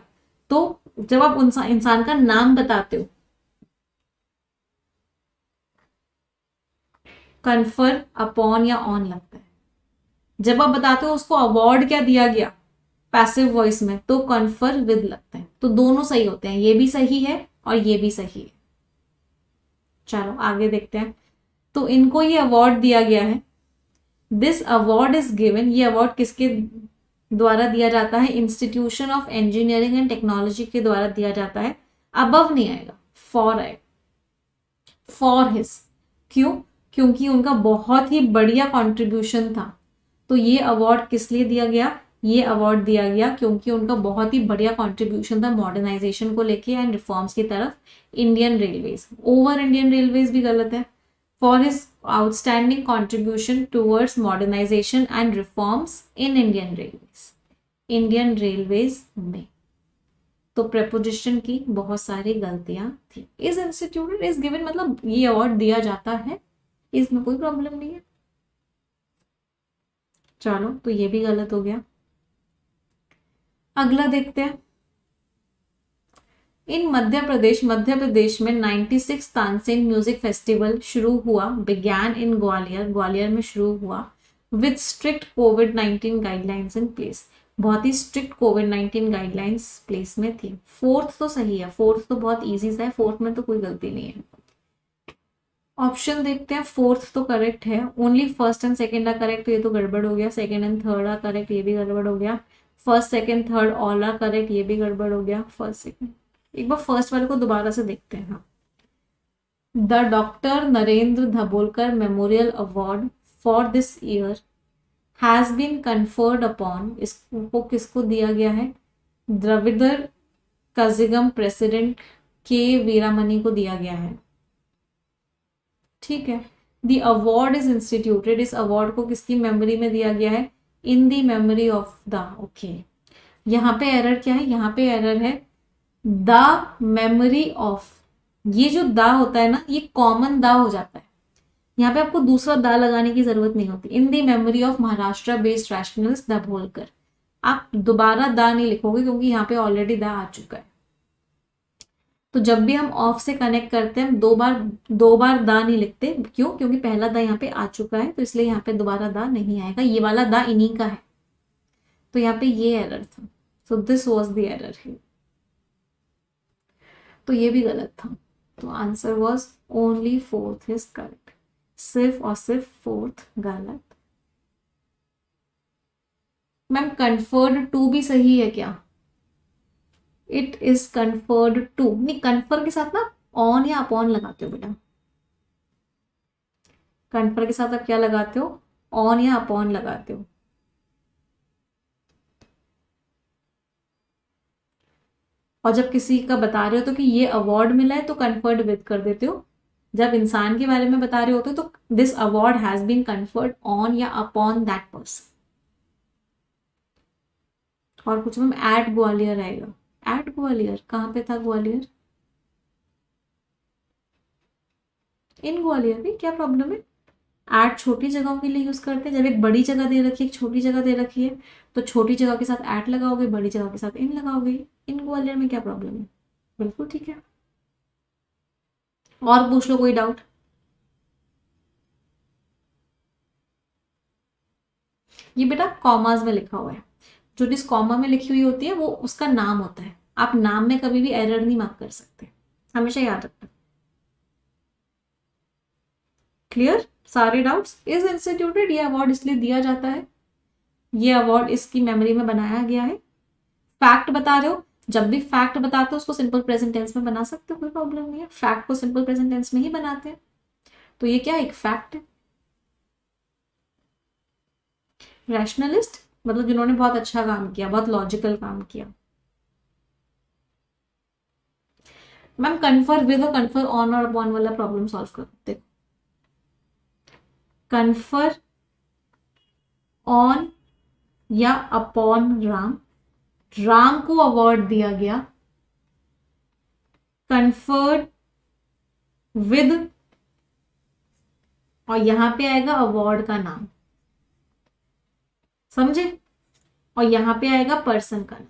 तो जब आप इंसान का नाम बताते हो, कन्फर अपॉन या ऑन लगता है। जब आप बताते हो उसको अवार्ड क्या दिया गया पैसिव वॉइस में, तो कन्फर विद लगता है। तो दोनों सही होते हैं, ये भी सही है और ये भी सही है। चलो आगे देखते हैं। तो इनको ये अवार्ड दिया गया है, दिस अवार्ड इज गिवन, ये अवार्ड किसके द्वारा दिया जाता है? Institution of engineering and technology के द्वारा दिया जाता है। अबव नहीं आएगा, फॉर आएगा, फॉर हिज। क्यों? क्योंकि उनका बहुत ही बढ़िया कंट्रीब्यूशन था, तो ये अवार्ड किस लिए दिया गया? ये अवार्ड दिया गया क्योंकि उनका बहुत ही बढ़िया कंट्रीब्यूशन था मॉडर्नाइजेशन को लेके एंड रिफॉर्म्स की तरफ। Indian Railways, over Indian Railways भी गलत है। For his outstanding contribution towards modernisation and reforms in Indian Railways, Indian Railways में। तो प्रेपोजिशन की बहुत सारी गलतियां थी। इज इंस्टीट्यूटेड, इज गिवन मतलब ये अवार्ड दिया जाता है, इसमें कोई प्रॉब्लम नहीं है। चलो तो ये भी गलत हो गया। अगला देखते हैं। इन मध्य प्रदेश में 96 तानसेन म्यूजिक फेस्टिवल शुरू हुआ, बिगैन इन ग्वालियर, ग्वालियर में शुरू हुआ, with strict covid guidelines in place. बहुत ही स्ट्रिक्ट कोविड-19 गाइडलाइंस प्लेस में थी। फोर्थ तो सही है, फोर्थ तो बहुत इजी सा है, फोर्थ में तो कोई गलती नहीं है। ऑप्शन देखते हैं, फोर्थ तो करेक्ट है, only first and second are correct, ये तो गड़बड़ हो गया। Second and third are correct, ये भी गड़बड़ हो गया। First second third all are correct, ये भी गड़बड़ हो गया। फर्स्ट सेकंड, एक बार फर्स्ट वाले को दोबारा से देखते हैं। हाँ, the doctor Narendra Dabholkar memorial award for this year has been conferred upon, इसको किसको दिया गया है? द्रविडर कजिगम प्रेसिडेंट के वीरामणि को दिया गया है। ठीक है। द अवार्ड इज इंस्टीट्यूटेड, इस अवार्ड को किसकी मेमोरी में दिया गया है? In the memory of the, okay. यहाँ पे एरर क्या है? यहाँ पे एरर है द मेमोरी ऑफ, ये जो द होता है ना, ये कॉमन द हो जाता है। यहाँ पे आपको दूसरा द लगाने की जरूरत नहीं होती। In the memory of Maharashtra based rationalist Dabholkar, आप दोबारा द नहीं लिखोगे क्योंकि यहाँ पे ऑलरेडी द आ चुका है। तो जब भी हम ऑफ से कनेक्ट करते हैं, हम दो बार द नहीं लिखते। क्यों? क्योंकि पहला द यहाँ पे आ चुका है, तो इसलिए यहाँ पे दोबारा द नहीं आएगा। ये वाला द इन्हीं का है, तो यहाँ पे ये एरर था। So this was the error है, तो ये भी गलत था। तो answer was only fourth is correct, सिर्फ और सिर्फ फोर्थ गलत। मैम कन्फर्ड टू भी सही है क्या? इट इज कन्फर्ड टू नहीं, कन्फर के साथ ना ऑन या अपॉन लगाते हो बेटा। कन्फर के साथ आप क्या लगाते हो? ऑन या अपॉन लगाते हो। और जब किसी का बता रहे हो तो कि ये अवार्ड मिला है, तो कन्फर्ड विद कर देते हो। जब इंसान के बारे में बता रहे होते हो तो this award has been conferred on या अपॉन दैट पर्सन। और कुछ मैम एट ग्वालियर आएगा। एट ग्वालियर कहाँ पे था? ग्वालियर, इन ग्वालियर में क्या प्रॉब्लम है? एट छोटी जगहों के लिए यूज करते हैं। जब एक बड़ी जगह दे रखी है, एक छोटी जगह दे रखी है, तो छोटी जगह के साथ एट लगाओगे, बड़ी जगह के साथ इन लगाओगे। इन ग्वालियर में क्या प्रॉब्लम है? बिल्कुल ठीक है। और पूछ लो कोई डाउट। ये बेटा कॉमास में लिखा हुआ है, जो चीज कॉमा में लिखी हुई होती है वो उसका नाम होता है। आप नाम में कभी भी एरर नहीं मार्क कर सकते, हमेशा याद रखना। क्लियर सारे डाउट्स? इज इंस्टीट्यूटेड, ये अवार्ड इसलिए दिया जाता है, ये अवार्ड इसकी मेमोरी में बनाया गया है। फैक्ट बता रहे हो, जब भी फैक्ट बताते हो उसको सिंपल प्रेजेंट टेंस में बना सकते हो, कोई प्रॉब्लम नहीं है। फैक्ट को सिंपल प्रेजेंट टेंस में ही बनाते हैं, तो ये क्या एक फैक्ट है। रैशनलिस्ट मतलब जिन्होंने बहुत अच्छा काम किया, बहुत लॉजिकल काम किया। मैम कन्फर विद और कन्फर ऑन और अपॉन वाला प्रॉब्लम सॉल्व करो। देखो, कन्फर ऑन या अपॉन राम, राम को अवार्ड दिया गया। कन्फर्ड विद, और यहां पे आएगा अवार्ड का नाम, समझे? और यहां पे आएगा पर्सन का नाम।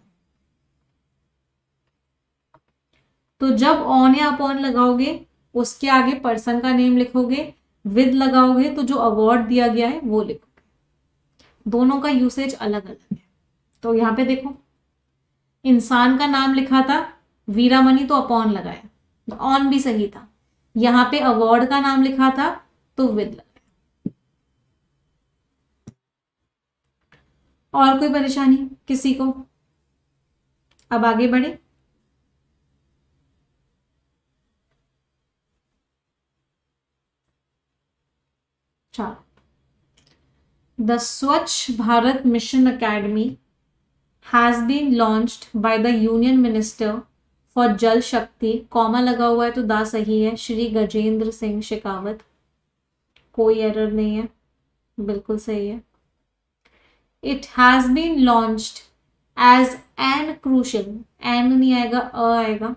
तो जब ऑन या अपॉन लगाओगे उसके आगे पर्सन का नेम लिखोगे, विद लगाओगे तो जो अवार्ड दिया गया है वो लिखोगे। दोनों का यूसेज अलग अलग है। तो यहां पे देखो, इंसान का नाम लिखा था वीरामणि, तो अपॉन लगाया, तो ऑन भी सही था। यहां पे अवार्ड का नाम लिखा था तो विद लगाया। और कोई परेशानी किसी को? अब आगे बढ़े। चलो, the Swachh Bharat mission academy has been launched by the union minister for Jal Shakti, comma लगा हुआ है तो दा सही है, श्री गजेंद्र सिंह शेखावत। कोई एरर नहीं है, बिल्कुल सही है। It has been launched as an crucial, an नहीं आएगा, आएगा,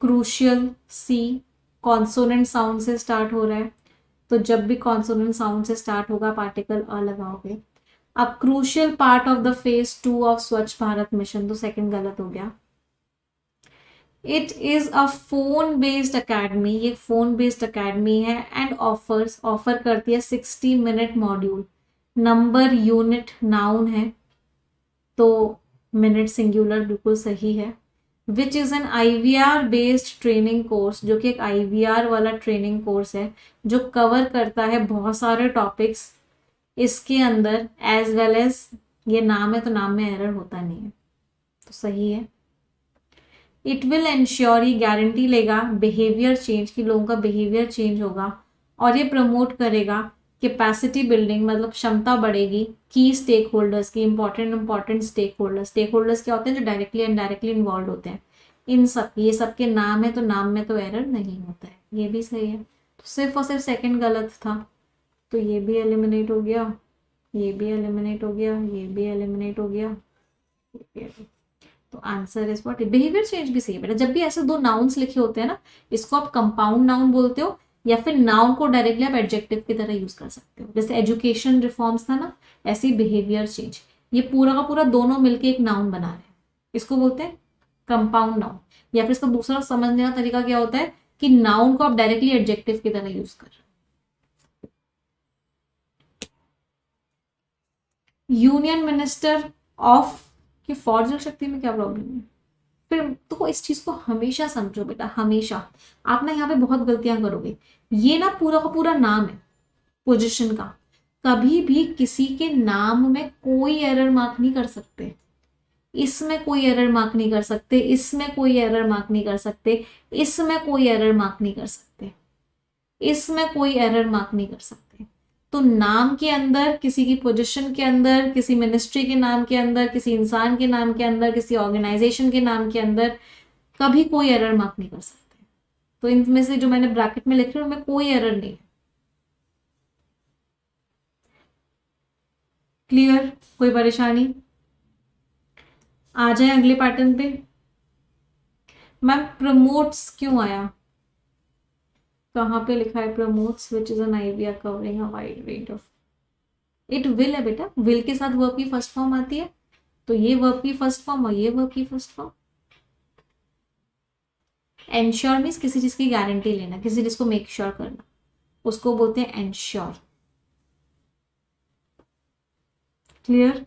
क्रूशियल, सी, कॉन्सोनेंट साउंड से स्टार्ट हो रहा है, तो जब भी कॉन्सोनेंट साउंड से स्टार्ट होगा पार्टिकल अ लगाओगे। अब crucial part of the phase 2 of Swachh Bharat mission, तो सेकंड गलत हो गया। It is a phone based academy, ये फोन बेस्ड अकेडमी है, एंड ऑफर करती है 60 minute module. Number unit noun है, तो मिनट सिंगुलर बिल्कुल सही है। Which is an IVR based training course, जो कि एक IVR वाला ट्रेनिंग कोर्स है जो कवर करता है बहुत सारे टॉपिक्स इसके अंदर एज वेल एज, ये नाम है तो नाम में एरर होता नहीं है, तो सही है। इट विल एंश्योर, ये गारंटी लेगा बिहेवियर चेंज, की लोगों का बिहेवियर चेंज होगा, और ये प्रमोट करेगा कैपेसिटी बिल्डिंग, मतलब क्षमता बढ़ेगी की स्टेक होल्डर्स की, इंपॉर्टेंट स्टेक होल्डर्स क्या होते हैं, जो डायरेक्टली इनडायरेक्टली इन्वॉल्व होते हैं, इन सब, ये सबके नाम है तो नाम में तो एरर नहीं होता है, ये भी सही है। तो सिर्फ और सिर्फ सेकंड गलत था, तो ये भी एलिमिनेट हो गया, ये भी एलिमिनेट हो गया, ये भी एलिमिनेट हो गया, तो answer is what, behaviour change भी सही है बेटा। जब भी ऐसे दो नाउन्स लिखे होते हैं ना, इसको आप कंपाउंड नाउन बोलते हो, या फिर नाउन को डायरेक्टली आप एडजेक्टिव की तरह यूज कर सकते हो। जैसे एजुकेशन रिफॉर्म्स था ना, ऐसे ही बिहेवियर चेंज, ये पूरा का पूरा दोनों मिलके एक नाउन बना रहे हैं, इसको बोलते हैं कंपाउंड नाउन। या फिर इसका दूसरा समझने का तरीका क्या होता है कि नाउन को आप डायरेक्टली एडजेक्टिव की तरह यूज कर रहे हो। यूनियन मिनिस्टर ऑफ, कि फॉर जल शक्ति में क्या प्रॉब्लम है, फिर तो इस चीज को हमेशा समझो बेटा, हमेशा। आप ना यहाँ पे बहुत गलतियां करोगे, ये ना पूरा का पूरा नाम है पोजीशन का, कभी भी किसी के नाम में कोई एरर मार्क नहीं कर सकते, इसमें कोई एरर मार्क नहीं कर सकते, इसमें कोई एरर मार्क नहीं कर सकते, इसमें कोई एरर मार्क नहीं कर सकते, इसमें कोई एरर मार्क नहीं कर सकते। तो नाम के अंदर, किसी की पोजीशन के अंदर, किसी मिनिस्ट्री के नाम के अंदर, किसी इंसान के नाम के अंदर, किसी ऑर्गेनाइजेशन के नाम के अंदर कभी कोई एरर मार्क नहीं कर सकते। तो इनमें से जो मैंने ब्रैकेट में लिख रही हूँ उनमें कोई एरर नहीं है। क्लियर, कोई परेशानी? आ जाए अगले पैटर्न पे। मैम प्रमोट्स क्यों आया, कहाँ पे लिखा है promotes, which is an idea covering a wide range of, it will है बेटा, विल के साथ वर्ब की फर्स्ट फॉर्म आती है, तो ये वर्ब की फर्स्ट फॉर्म और ये वर्ब की फर्स्ट फॉर्म। एंश्योर मीन्स किसी चीज की गारंटी लेना, किसी चीज को मेक श्योर करना, उसको बोलते हैं एंश्योर। क्लियर,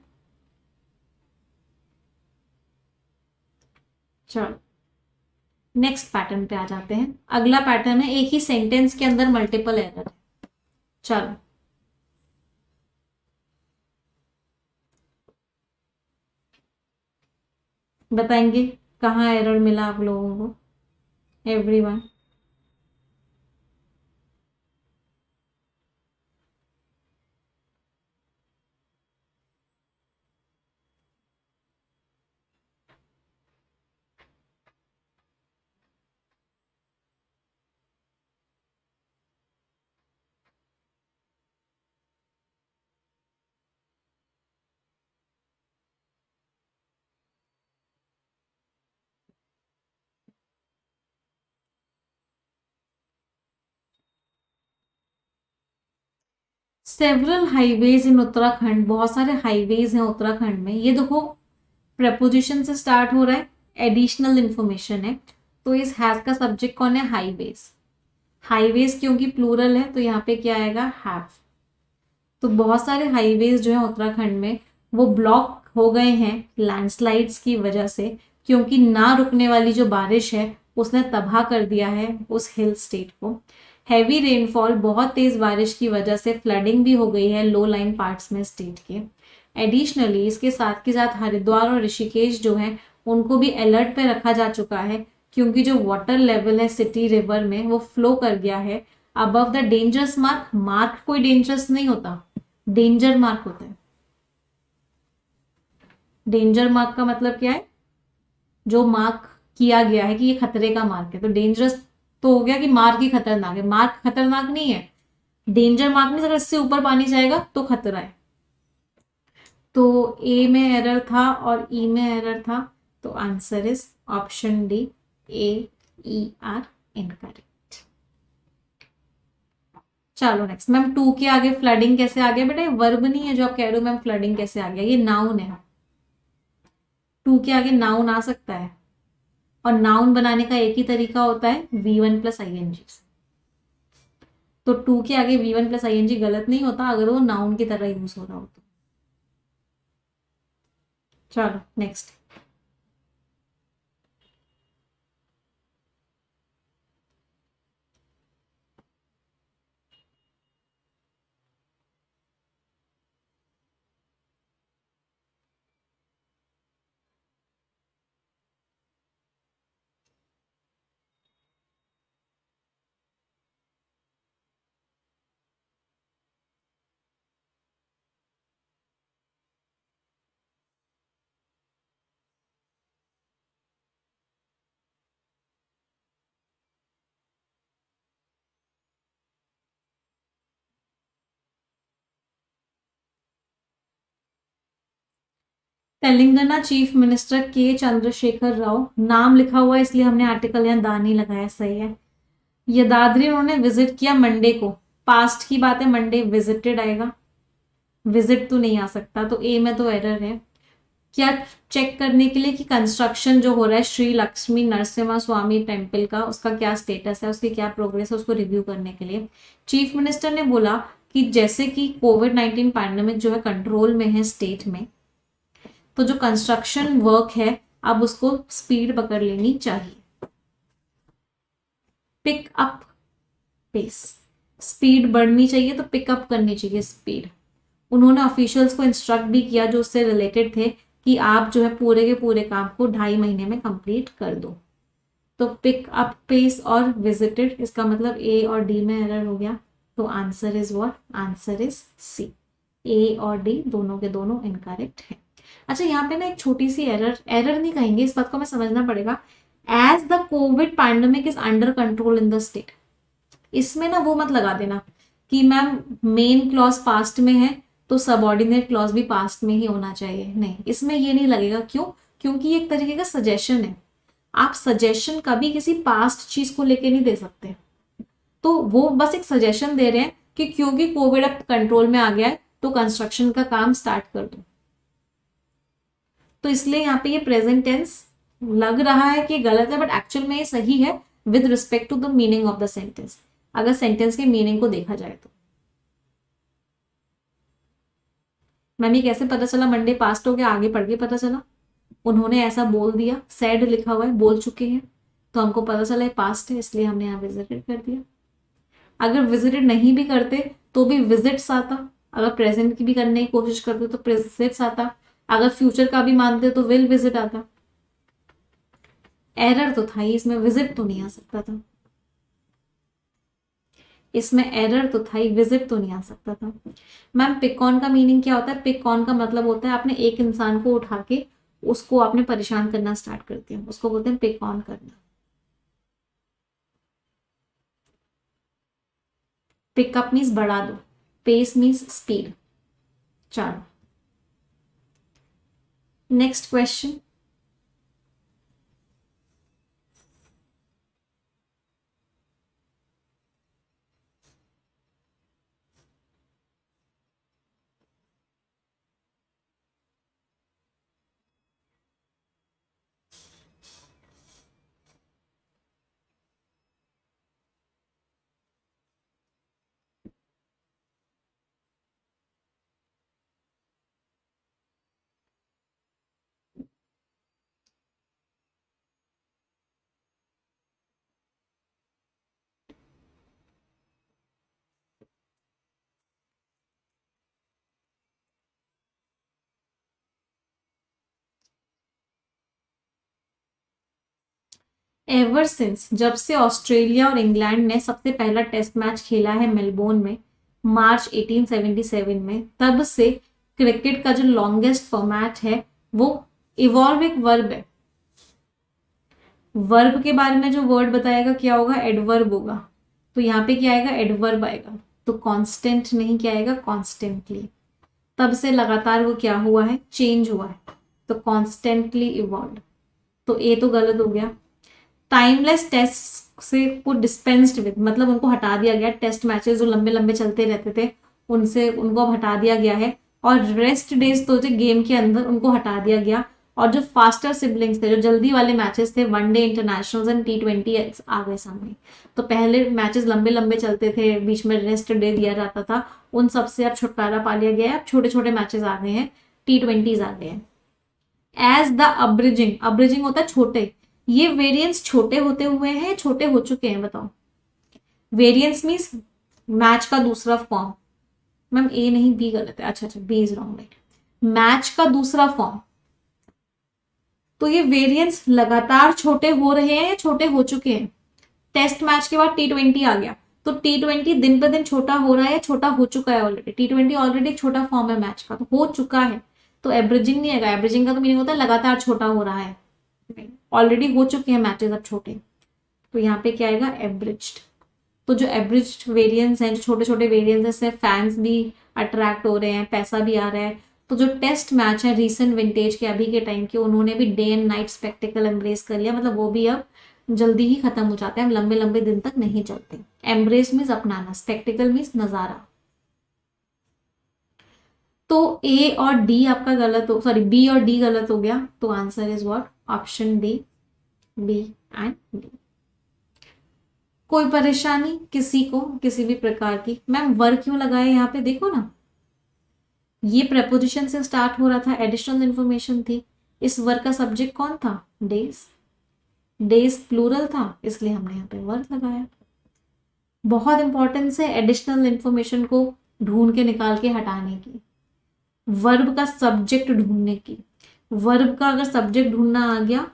चलो नेक्स्ट पैटर्न पे आ जाते हैं। अगला पैटर्न है एक ही सेंटेंस के अंदर मल्टीपल एरर है। चलो बताएंगे कहाँ एरर मिला आप लोगों को, एवरीवन। सेवरल हाईवेज इन उत्तराखंड, बहुत सारे हाईवेज हैं उत्तराखंड में। ये देखो प्रपोजिशन से स्टार्ट हो रहा है, एडिशनल इंफॉर्मेशन है, तो इस हैज का सब्जेक्ट कौन है, हाईवेज। हाईवेज क्योंकि प्लूरल है तो यहाँ पे क्या आएगा, हैव। तो बहुत सारे हाईवेज जो है उत्तराखंड में वो ब्लॉक हो गए हैं लैंडस्लाइड्स की वजह से, क्योंकि ना रुकने वाली जो बारिश है उसने तबाह कर दिया है उस हिल स्टेट को। हैवी रेनफॉल, बहुत तेज बारिश की वजह से फ्लडिंग भी हो गई है लो लाइन पार्ट्स में स्टेट के। एडिशनली इसके साथ के साथ हरिद्वार और ऋषिकेश जो है उनको भी अलर्ट पे रखा जा चुका है, क्योंकि जो वाटर लेवल है सिटी रिवर में वो फ्लो कर गया है above the dangerous mark. Mark कोई डेंजरस नहीं होता, डेंजर मार्क होता है। डेंजर मार्क का मतलब क्या है? जो मार्क किया गया है कि ये खतरे का मार्क है। तो डेंजरस तो हो गया कि मार्क ही खतरनाक है, मार्क खतरनाक नहीं है। डेंजर मार्क नहीं, अगर इससे ऊपर पानी जाएगा तो खतरा है। तो ए में एरर था और ई में एरर था, तो answer is option D, A E R incorrect. चलो नेक्स्ट मैम, टू के आगे फ्लडिंग कैसे आ गया? बेटा ये वर्ब नहीं है जो आप कह रहे हो मैम फ्लडिंग कैसे आ गया, ये नाउन है। टू के आगे नाउन आ सकता है, और नाउन बनाने का एक ही तरीका होता है V1 प्लस ING से। तो टू के आगे V1 प्लस ING गलत नहीं होता अगर वो नाउन की तरह यूज हो रहा हो तो। चलो नेक्स्ट। तेलंगाना चीफ मिनिस्टर के चंद्रशेखर राव, नाम लिखा हुआ है इसलिए हमने आर्टिकल यहाँ दा नहीं लगाया, सही है। यदाद्री उन्होंने विजिट किया मंडे को, पास्ट की बात है, मंडे विजिटेड आएगा, विजिट तो नहीं आ सकता, तो ए में तो एरर है। क्या चेक करने के लिए कि कंस्ट्रक्शन जो हो रहा है श्री लक्ष्मी नरसिम्हा स्वामी टेम्पल का, उसका क्या स्टेटस है, उसकी क्या प्रोग्रेस है, उसको रिव्यू करने के लिए चीफ मिनिस्टर ने बोला कि जैसे कि कोविड-19 पैंडेमिक जो है कंट्रोल में है स्टेट में, तो जो कंस्ट्रक्शन वर्क है अब उसको स्पीड पकड़ लेनी चाहिए। पिक अप पेस, स्पीड बढ़नी चाहिए तो पिकअप करनी चाहिए स्पीड। उन्होंने ऑफिशियल्स को इंस्ट्रक्ट भी किया जो उससे रिलेटेड थे कि आप जो है पूरे के पूरे काम को 2.5 महीने में कंप्लीट कर दो। तो पिक अप पेस और विजिटेड, इसका मतलब ए और डी में एरर हो गया, तो answer is what? Answer is C, A और डी दोनों के दोनों इनकरेक्ट है। अच्छा यहाँ पे ना एक छोटी सी एरर, एरर नहीं कहेंगे, इस बात को हमें समझना पड़ेगा। As the Covid pandemic is under control in the state, इसमें ना वो मत लगा देना कि मैम मेन क्लॉज पास्ट में है तो सबऑर्डिनेट क्लॉज भी पास्ट में ही होना चाहिए, नहीं, इसमें ये नहीं लगेगा। क्यों? क्योंकि ये एक तरीके का सजेशन है, आप सजेशन कभी किसी पास्ट चीज को लेके नहीं दे सकते। तो वो बस एक सजेशन दे रहे हैं कि क्योंकि कोविड अब कंट्रोल में आ गया है तो कंस्ट्रक्शन का काम स्टार्ट कर दो। तो इसलिए यहाँ पे ये प्रेजेंट टेंस लग रहा है कि गलत है, बट एक्चुअल में ये सही है with respect to the meaning of the sentence, अगर सेंटेंस के मीनिंग को देखा जाए तो। मैम ये कैसे पता चला मंडे पास्ट हो गया? आगे पढ़ के पता चला, उन्होंने ऐसा बोल दिया, सैड लिखा हुआ है, बोल चुके हैं, तो हमको पता चला ये पास्ट है, इसलिए हमने यहाँ विजिटेड कर दिया। अगर विजिटेड नहीं भी करते तो भी विजिट्स आता, अगर प्रेजेंट की भी करने की कोशिश करते तो प्रेजेंट्स आता, अगर फ्यूचर का भी मानते तो विल विजिट आता। एरर तो था ही इसमें, विजिट तो नहीं आ सकता था, इसमें एरर तो था ही, विजिट तो नहीं आ सकता था। मैम पिक ऑन का मीनिंग क्या होता है? पिक ऑन का मतलब होता है आपने एक इंसान को उठा के उसको आपने परेशान करना स्टार्ट कर दिया, उसको बोलते हैं पिक ऑन करना। पिकअप मीन्स बढ़ा दो, पेस मीन्स स्पीड। चलो नेक्स्ट क्वेश्चन। एवर सिंस, जब से ऑस्ट्रेलिया और इंग्लैंड ने सबसे पहला टेस्ट मैच खेला है मेलबोर्न में मार्च 1877 में, तब से क्रिकेट का जो लॉन्गेस्ट फॉर्मेट है वो इवॉल्व एक वर्ब है, वर्ब के बारे में जो वर्ड बताएगा क्या होगा, एडवर्ब होगा। तो यहाँ पे क्या आएगा, एडवर्ब आएगा। तो कांस्टेंट नहीं, क्या आएगा, कॉन्स्टेंटली। तब से लगातार वो क्या हुआ है, चेंज हुआ है, तो कॉन्स्टेंटली इवॉल्व। तो ए तो गलत हो गया। टाइमलेस टेस्ट से को डिस्पेंस्ड विद, मतलब उनको हटा दिया गया। टेस्ट मैचेस जो लंबे लंबे चलते रहते थे उनसे उनको अब हटा दिया गया है। और रेस्ट डेज तो जो गेम के अंदर उनको हटा दिया गया। और जो फास्टर सिबलिंग्स थे, जो जल्दी वाले मैचेस थे, वनडे इंटरनेशनल एंड T20 आ गए सामने। तो पहले मैचेस लंबे लंबे चलते थे, बीच में रेस्ट डे दिया जाता था, उन सबसे अब छुटकारा पा लिया गया है। अब छोटे छोटे मैचेस आ गए हैं, T20s आ गए हैं। एज द अब्रिजिंग, अब्रिजिंग होता है छोटे, ये वेरिएंस छोटे होते हुए हैं, छोटे हो चुके हैं, बताओ। वेरिएंस मीन्स मैच का दूसरा फॉर्म। मैम ए नहीं, बी गलत है। अच्छा, B is wrong, right. Match का दूसरा फॉर्म। तो ये वेरिएंस लगातार छोटे हो रहे हैं या छोटे हो चुके हैं। टेस्ट मैच के बाद T20 आ गया, तो T20 दिन पर दिन छोटा हो रहा है, छोटा हो चुका है ऑलरेडी। T20 ऑलरेडी एक छोटा फॉर्म है मैच का, तो हो चुका है। तो एवरेजिंग नहीं आएगा। एवरेजिंग का तो मीनिंग होता है लगातार छोटा हो रहा है, ऑलरेडी हो चुके हैं मैचेस अब छोटे। तो यहाँ पे क्या आएगा, एवरेज्ड। तो जो एवरेज वेरिएंस हैं, जो छोटे छोटे वेरिएंस है, इससे फैंस भी अट्रैक्ट हो रहे हैं, पैसा भी आ रहा है। तो जो टेस्ट मैच है रिसेंट विंटेज के, अभी के टाइम के, उन्होंने भी day and night spectacled embrace कर लिया। मतलब वो भी अब जल्दी ही खत्म हो जाते हैं, लंबे लंबे दिन तक नहीं चलते। एम्ब्रेस मीन्स अपनाना, स्पेक्टिकल मीन्स नजारा। तो ए और डी आपका गलत हो, सॉरी बी और डी गलत हो गया। तो answer is what, option D, B and D. कोई परेशानी किसी को किसी भी प्रकार की। मैम वर्क क्यों लगाए यहाँ पे, देखो ना, ये प्रपोजिशन से स्टार्ट हो रहा था, एडिशनल इंफॉर्मेशन थी। इस वर्क का सब्जेक्ट कौन था, डेज। डेज प्लूरल था, इसलिए हमने यहाँ पे वर्क लगाया। बहुत इंपॉर्टेंस है एडिशनल इंफॉर्मेशन को ढूंढ के निकाल के हटाने की, वर्ब का सब्जेक्ट ढूंढने की। वर्ब का अगर सब्जेक्ट ढूंढना आ गया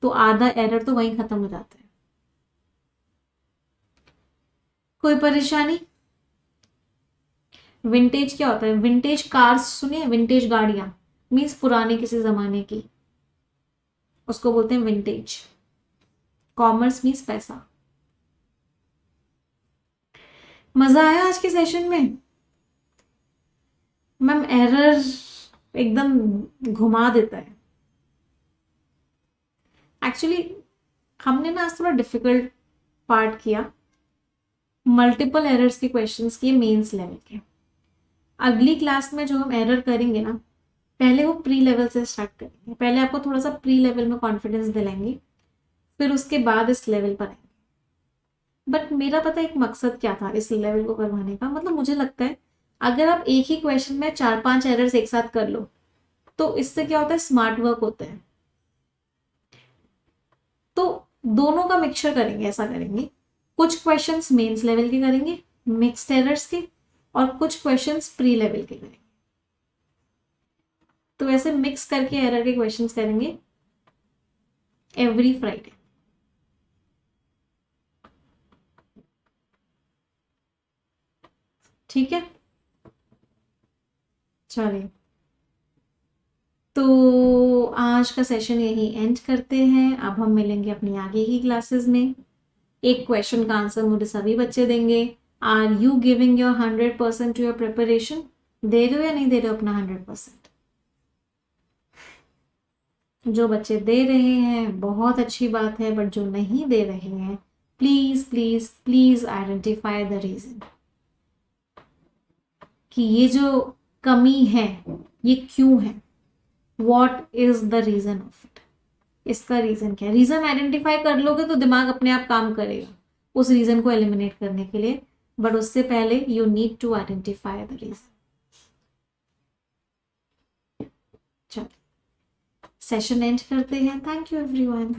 तो आधा एरर तो वहीं खत्म हो जाता है। कोई परेशानी। विंटेज क्या होता है, विंटेज कार्स सुनिए, विंटेज गाड़ियां मीन्स पुराने किसी जमाने की, उसको बोलते हैं विंटेज। कॉमर्स मीन्स पैसा। मजा आया आज के सेशन में। मैम एरर एकदम घुमा देता है। एक्चुअली हमने ना आज थोड़ा डिफिकल्ट पार्ट किया, मल्टीपल एरर्स के क्वेश्चंस किए मेंस लेवल के। अगली क्लास में जो हम एरर करेंगे ना, पहले वो प्री लेवल से स्टार्ट करेंगे। पहले आपको थोड़ा सा प्री लेवल में कॉन्फिडेंस दिलाएंगे, फिर उसके बाद इस लेवल पर आएंगे। बट मेरा पता एक मकसद क्या था इस लेवल को करवाने का, मतलब मुझे लगता है अगर आप एक ही क्वेश्चन में 4-5 एरर्स एक साथ कर लो तो इससे क्या होता है, स्मार्ट वर्क होता है। तो दोनों का मिक्सचर करेंगे, ऐसा करेंगे, कुछ क्वेश्चंस मेंस लेवल के करेंगे मिक्स्ड एरर्स के, और कुछ क्वेश्चंस प्री लेवल के करेंगे। तो ऐसे मिक्स करके एरर के क्वेश्चंस करेंगे एवरी फ्राइडे। ठीक है, चलिए तो आज का सेशन यही एंड करते हैं। अब हम मिलेंगे अपनी आगे की क्लासेस में। एक क्वेश्चन का आंसर मुझे सभी बच्चे देंगे। Are you giving your 100% to your preparation? दे रहे हो या नहीं दे रहे हो अपना 100%? जो बच्चे दे रहे हैं बहुत अच्छी बात है, बट जो नहीं दे रहे हैं, please please please identify the reason कि ये जो कमी है ये क्यों है, what is the reason of it. इसका रीजन क्या है, रीजन आइडेंटिफाई कर लोगे तो दिमाग अपने आप काम करेगा उस रीजन को एलिमिनेट करने के लिए, बट उससे पहले you need to identify the reason. चलो सेशन एंड करते हैं। Thank you everyone.